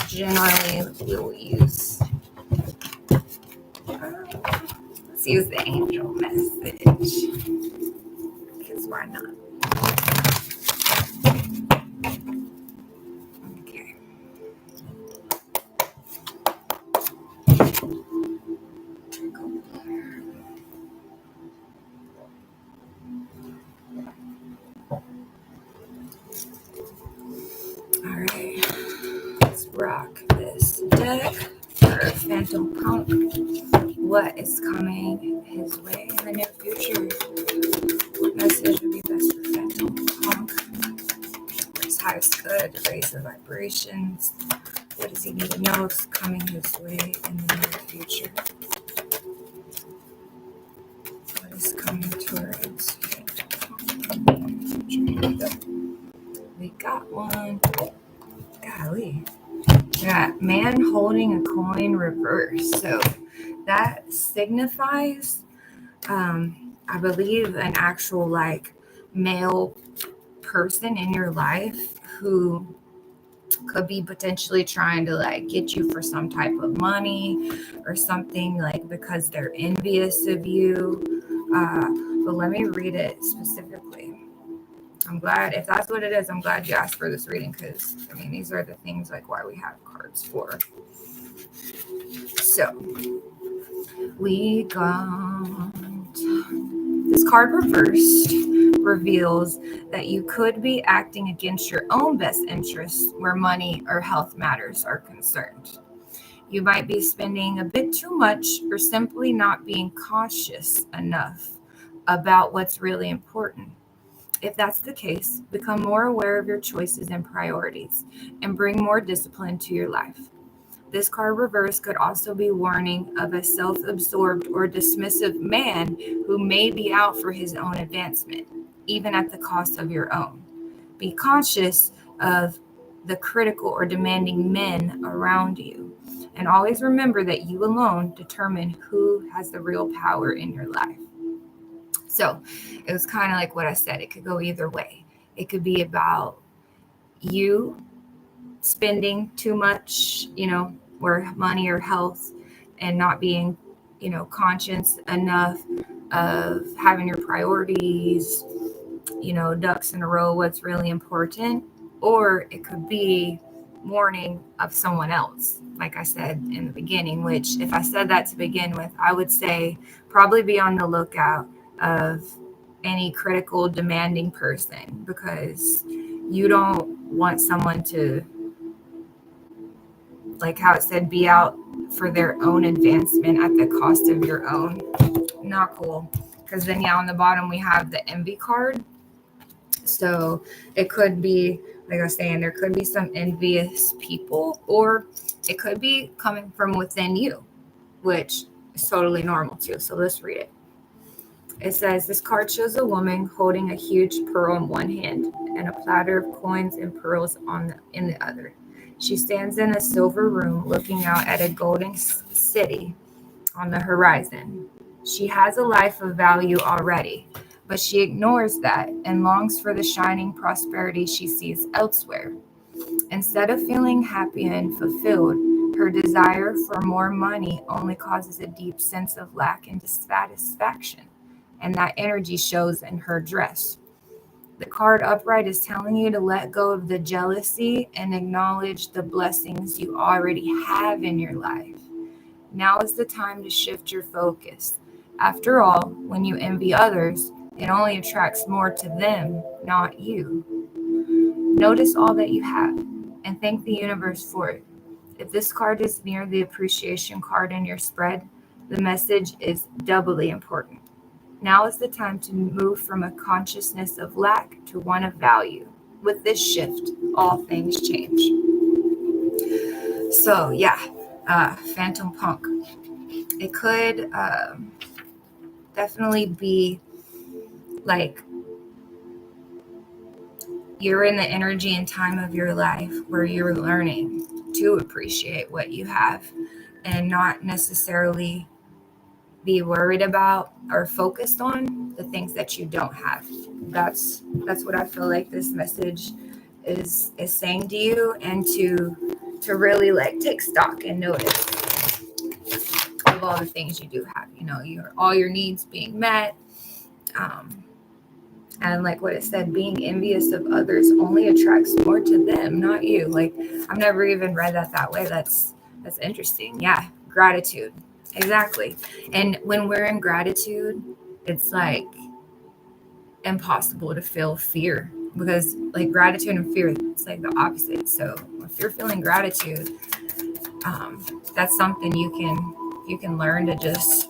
generally we'll use. Let's use the angel message. Because why not? Okay. Alright. Let's rock this deck for Phantom Punk. What is coming his way in the near future? What message would be best for Phantom Punk? His highest good to raise the vibrations. What does he need to know is coming his way in the near future? What is coming towards Phantom Punk? We got one. Golly. We got man holding a coin reverse. So that signifies, I believe, an actual like male person in your life who could be potentially trying to like get you for some type of money or something, like because they're envious of you. But let me read it specifically. I'm glad, if that's what it is, I'm glad you asked for this reading, because I mean, these are the things like why we have cards for. So we got this card reversed reveals that you could be acting against your own best interests where money or health matters are concerned. You might be spending a bit too much or simply not being cautious enough about what's really important. If that's the case, become more aware of your choices and priorities and bring more discipline to your life. This card reverse could also be warning of a self-absorbed or dismissive man who may be out for his own advancement, even at the cost of your own. Be conscious of the critical or demanding men around you, and always remember that you alone determine who has the real power in your life. So it was kind of like what I said. It could go either way. It could be about you spending too much, or money or health, and not being, conscious enough of having your priorities, ducks in a row, what's really important. Or it could be warning of someone else, like I said in the beginning, which if I said that to begin with, I would say probably be on the lookout of any critical, demanding person, because you don't want someone to, like how it said, be out for their own advancement at the cost of your own. Not cool. Because then, on the bottom, we have the envy card. So it could be, like I was saying, there could be some envious people, or it could be coming from within you, which is totally normal too. So let's read it. It says, this card shows a woman holding a huge pearl in one hand and a platter of coins and pearls in the other. She stands in a silver room looking out at a golden city on the horizon. She has a life of value already, but she ignores that and longs for the shining prosperity she sees elsewhere. Instead of feeling happy and fulfilled, her desire for more money only causes a deep sense of lack and dissatisfaction, and that energy shows in her dress. The card upright is telling you to let go of the jealousy and acknowledge the blessings you already have in your life. Now is the time to shift your focus. After all, when you envy others, it only attracts more to them, not you. Notice all that you have and thank the universe for it. If this card is near the appreciation card in your spread, the message is doubly important. Now is the time to move from a consciousness of lack to one of value. With this shift, all things change. So, Phantom Punk. It could definitely be like you're in the energy and time of your life where you're learning to appreciate what you have and not necessarily be worried about or focused on the things that you don't have. That's what I feel like this message is saying to you, and to really like take stock and notice of all the things you do have. All your needs being met, and like what it said, being envious of others only attracts more to them, not you. Like, I've never even read that way. That's interesting. Yeah, gratitude. Exactly. And when we're in gratitude, it's like impossible to feel fear, because like gratitude and fear, it's like the opposite. So if you're feeling gratitude, that's something you can learn to just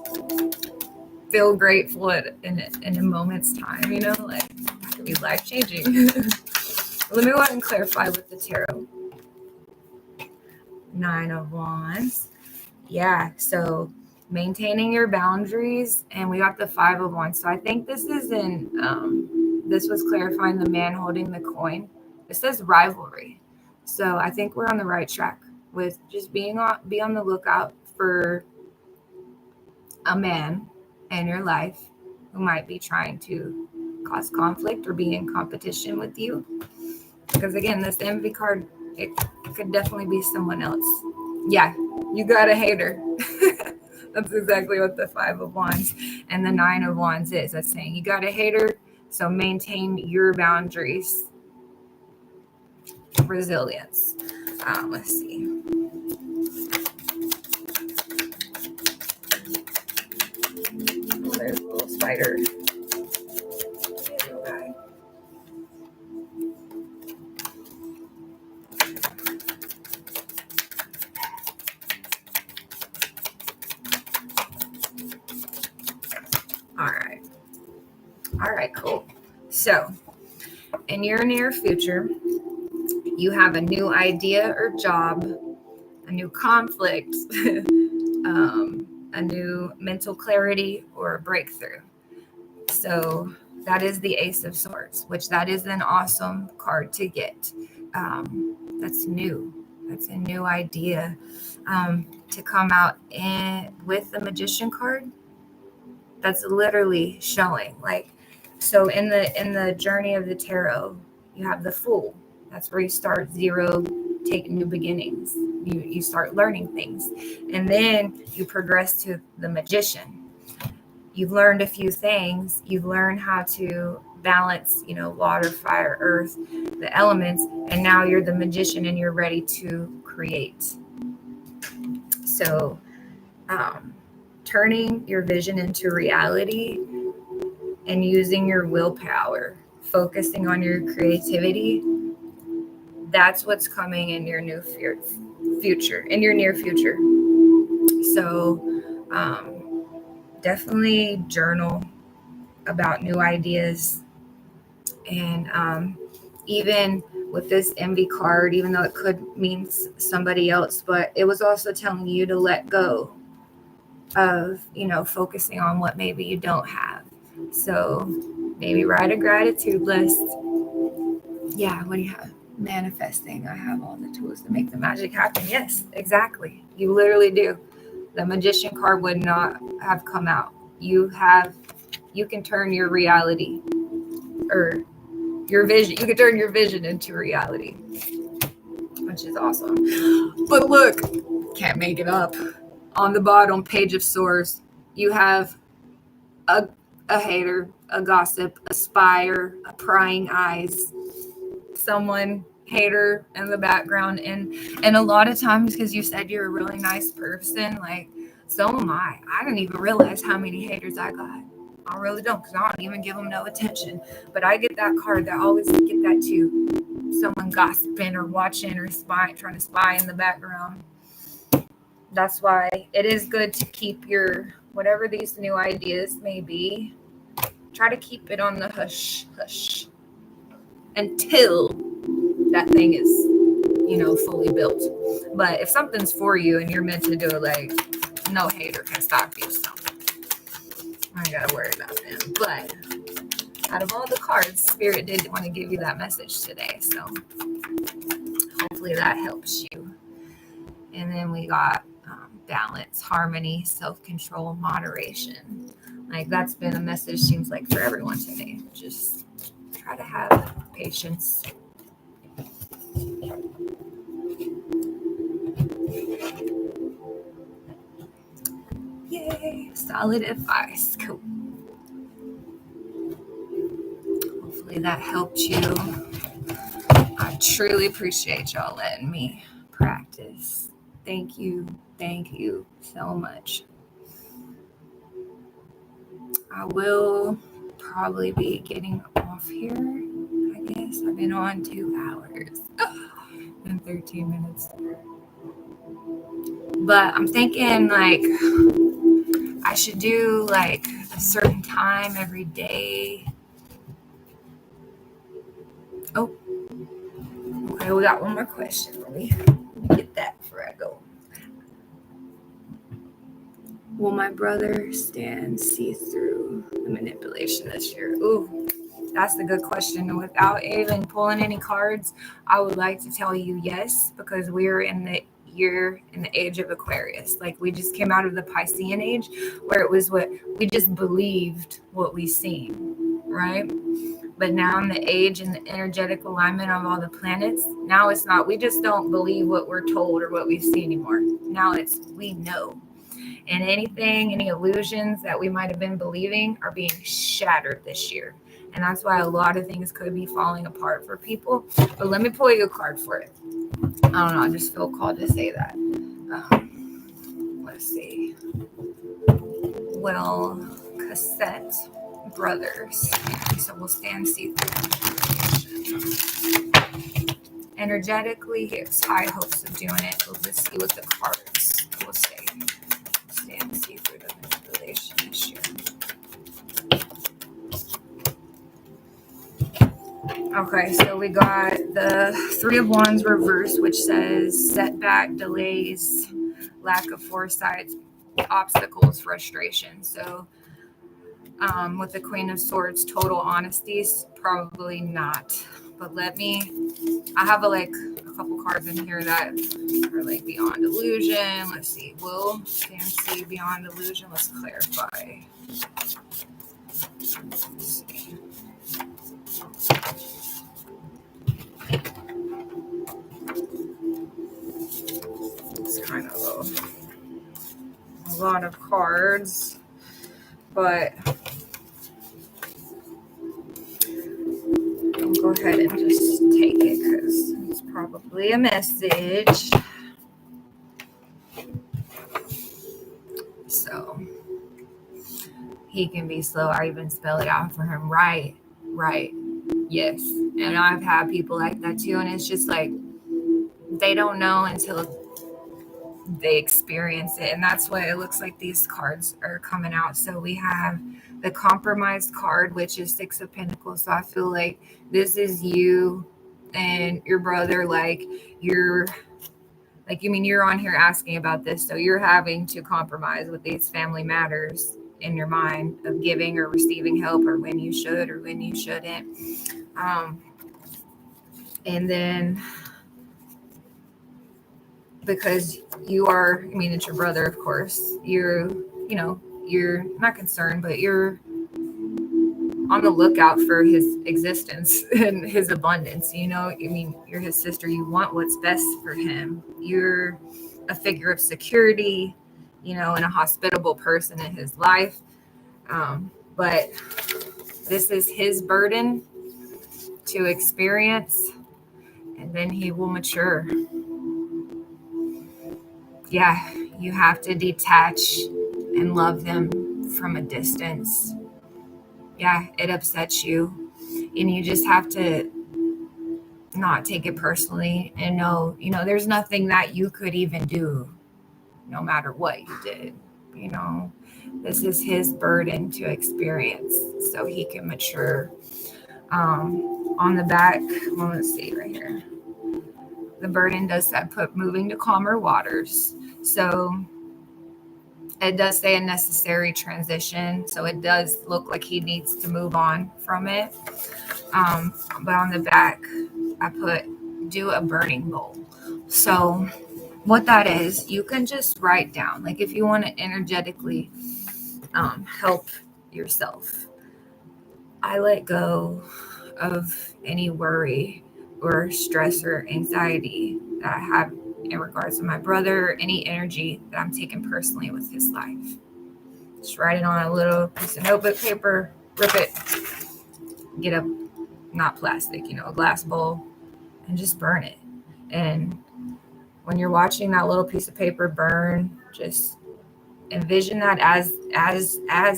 feel grateful in a moment's time, like that could be life-changing. Let me go ahead and clarify with the tarot. 9 of Wands. Yeah, so maintaining your boundaries, and we got the 5 of Wands. So I think this is this was clarifying the man holding the coin. It says rivalry. So I think we're on the right track with just be on the lookout for a man in your life who might be trying to cause conflict or be in competition with you. Because again, this envy card, it could definitely be someone else. Yeah, you got a hater. That's exactly what the 5 of Wands and the 9 of Wands is. That's saying you got a hater So maintain your boundaries. Resilience. Let's see. Oh, there's a little spider. All right, cool. So, in your near future, you have a new idea or job, a new conflict, a new mental clarity, or a breakthrough. So, that is the Ace of Swords, which that is an awesome card to get. That's new. That's a new idea to come out with the Magician card. That's literally showing like, so in the journey of the tarot, you have the Fool. That's where you start zero, take new beginnings. You start learning things, and then you progress to the Magician. You've learned a few things. You've learned how to balance, water, fire, earth, the elements, and now you're the Magician and you're ready to create. So, turning your vision into reality and using your willpower, focusing on your creativity, that's what's coming in your new future, in your near future. So definitely journal about new ideas. And even with this envy card, even though it could mean somebody else, but it was also telling you to let go of, focusing on what maybe you don't have. So maybe write a gratitude list. Yeah, what do you have? Manifesting. I have all the tools to make the magic happen. Yes, exactly. You literally do. The Magician card would not have come out. You can turn your reality or your vision. You can turn your vision into reality, which is awesome. But look, can't make it up. On the bottom, Page of Swords, you have a hater, a gossip, a spire, a prying eyes, someone hater in the background, and a lot of times, because you said you're a really nice person, like so am I didn't even realize how many haters I got. I really don't, because I don't even give them no attention. But I get that card, that always get that too. Someone gossiping or watching or trying to spy in the background. That's why it is good to keep your, whatever these new ideas may be, try to keep it on the hush until that thing is, fully built. But if something's for you and you're meant to do it, like, no hater can stop you. So I ain't gotta worry about them. But out of all the cards, Spirit did want to give you that message today. So hopefully that helps you. And then we got balance, harmony, self-control, moderation. Like that's been a message, seems like, for everyone today. Just try to have patience. Yay, solid advice. Cool. Hopefully that helped you. I truly appreciate y'all letting me practice. Thank you so much. I will probably be getting off here. I guess I've been on 2 hours and 13 minutes. But I'm thinking like I should do like a certain time every day. Oh, okay, we got one more question. Let me get that before I go. Will my brother Stan see through the manipulation this year? Ooh, that's the good question. And without even pulling any cards, I would like to tell you yes, because we're in the age of Aquarius. Like we just came out of the Piscean age, where it was what we just believed what we seen, right? But now in the age and the energetic alignment of all the planets, now it's not, we just don't believe what we're told or what we see anymore. Now it's, we know. And any illusions that we might have been believing are being shattered this year. And that's why a lot of things could be falling apart for people. But let me pull you a card for it. I don't know. I just feel called to say that. Let's see. Will Cassette Brothers. So we'll stand see through. Energetically, he has high hopes of doing it. But let's see what the cards will say. Stand see through the manipulation issue. Okay, so we got the Three of Wands reversed, which says setback, delays, lack of foresight, obstacles, frustration. So with the Queen of Swords, total honesty, probably not. But I have a couple cards in here that are like beyond illusion. Let's see. Will fancy beyond illusion. Let's clarify. Let's see. It's kind of a lot of cards, but I'll go ahead and just take it because it's probably a message. So he can be slow. I even spell it out for him. Right. Yes. And I've had people like that too. And it's just like, they don't know until they experience it. And that's why it looks like these cards are coming out. So we have the compromised card, which is Six of Pentacles. So I feel like this is you and your brother, you're on here asking about this. So you're having to compromise with these family matters in your mind of giving or receiving help, or when you should or when you shouldn't. And then because it's your brother, of course, you're not concerned, but you're on the lookout for his existence and his abundance. You're his sister. You want what's best for him. You're a figure of security, and a hospitable person in his life. But this is his burden to experience, and then he will mature. Yeah, you have to detach and love them from a distance. Yeah, it upsets you, and you just have to not take it personally and know, there's nothing that you could even do no matter what you did. This is his burden to experience so he can mature. On the back, well, let's see right here. The burden does that put moving to calmer waters. So it does say a necessary transition. So it does look like he needs to move on from it. But on the back, I put do a burning bowl. So what that is, you can just write down, like if you want to energetically help yourself. I let go of any worry or stress or anxiety that I have in regards to my brother, or any energy that I'm taking personally with his life. Just write it on a little piece of notebook paper, rip it, get not plastic, a glass bowl, and just burn it. And when you're watching that little piece of paper burn, just envision that as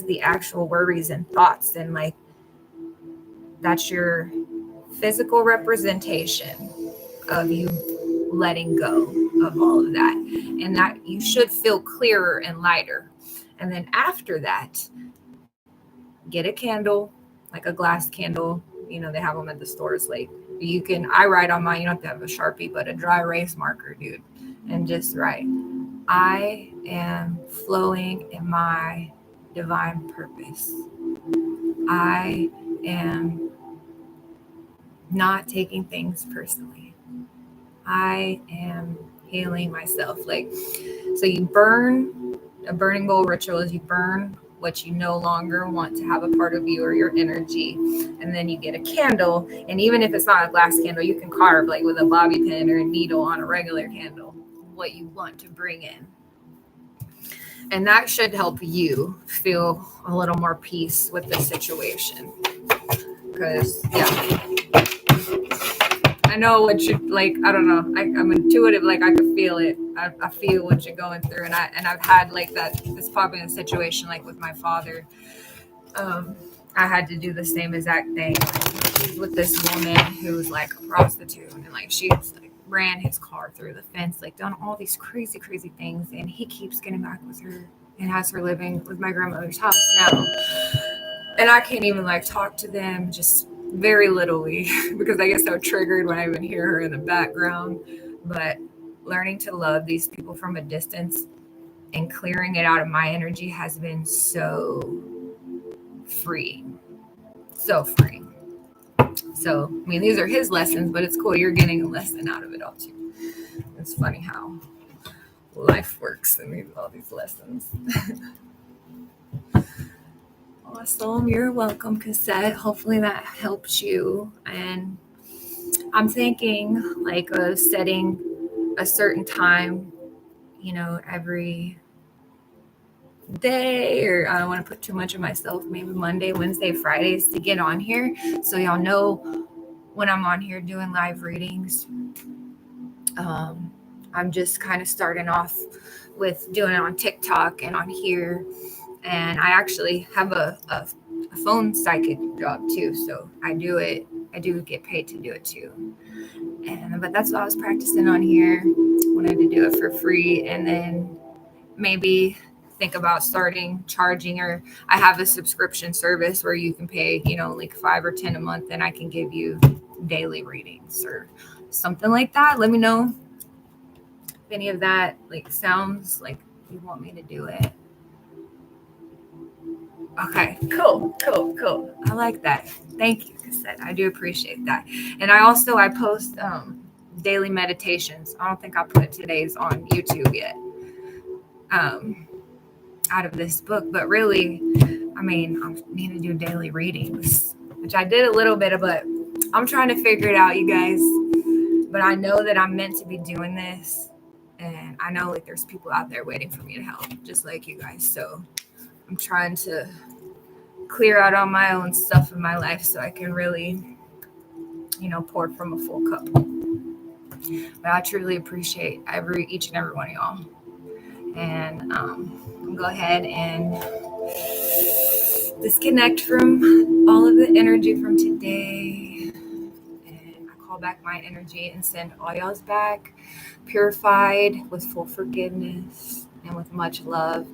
the actual worries and thoughts, and that's your physical representation of you letting go of all of that, and that you should feel clearer and lighter. And then after that, get a candle, like a glass candle. They have them at the stores. I write on mine, you don't have to have a Sharpie, but a dry erase marker, dude, and just write, I am flowing in my divine purpose. I am not taking things personally. I am healing myself. So you burn, a burning bowl ritual is you burn what you no longer want to have a part of you or your energy. And then you get a candle. And even if it's not a glass candle, you can carve with a bobby pin or a needle on a regular candle what you want to bring in. And that should help you feel a little more peace with the situation. because yeah, I know what you like. I don't know. I'm intuitive. Like I could feel it. I feel what you're going through, and I've had like that. This probably in a situation like with my father. I had to do the same exact thing with this woman who was like a prostitute, and like she was like ran his car through the fence, like done all these crazy, crazy things, and he keeps getting back with her and has her living with my grandmother's house now. And I can't even like talk to them, just very littly, because I get so triggered when I even hear her in the background. But learning to love these people from a distance and clearing it out of my energy has been so freeing. So freeing. So, I mean, these are his lessons, but it's cool. You're getting a lesson out of it all too. It's funny how life works and all these lessons. Awesome. You're welcome, Cassette. Hopefully that helps you. And I'm thinking like of setting a certain time, every day, or I don't want to put too much of myself, maybe Monday, Wednesday, Fridays to get on here. So y'all know when I'm on here doing live readings. I'm just kind of starting off with doing it on TikTok and on here. And I actually have a phone psychic job too. So I do get paid to do it too. But that's what I was practicing on here. Wanted to do it for free, and then maybe think about starting charging, or I have a subscription service where you can pay, like 5 or 10 a month, and I can give you daily readings or something like that. Let me know if any of that like sounds like you want me to do it. Okay, cool. I like that. Thank you, Cassette. I do appreciate that. And I post daily meditations. I don't think I put today's on YouTube yet. Out of this book, but really, I mean, I need to do daily readings, which I did a little bit of, but I'm trying to figure it out, you guys. But I know that I'm meant to be doing this, and I know like there's people out there waiting for me to help, just like you guys. So I'm trying to clear out all my own stuff in my life so I can really, pour from a full cup. But I truly appreciate each and every one of y'all. And go ahead and disconnect from all of the energy from today. And I call back my energy and send all y'all's back, purified with full forgiveness and with much love.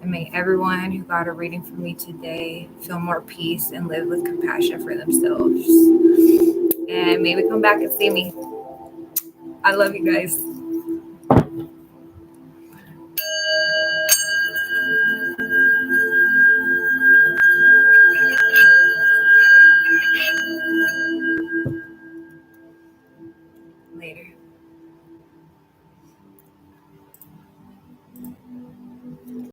And may everyone who got a reading from me today feel more peace and live with compassion for themselves. And maybe come back and see me. I love you guys. Later.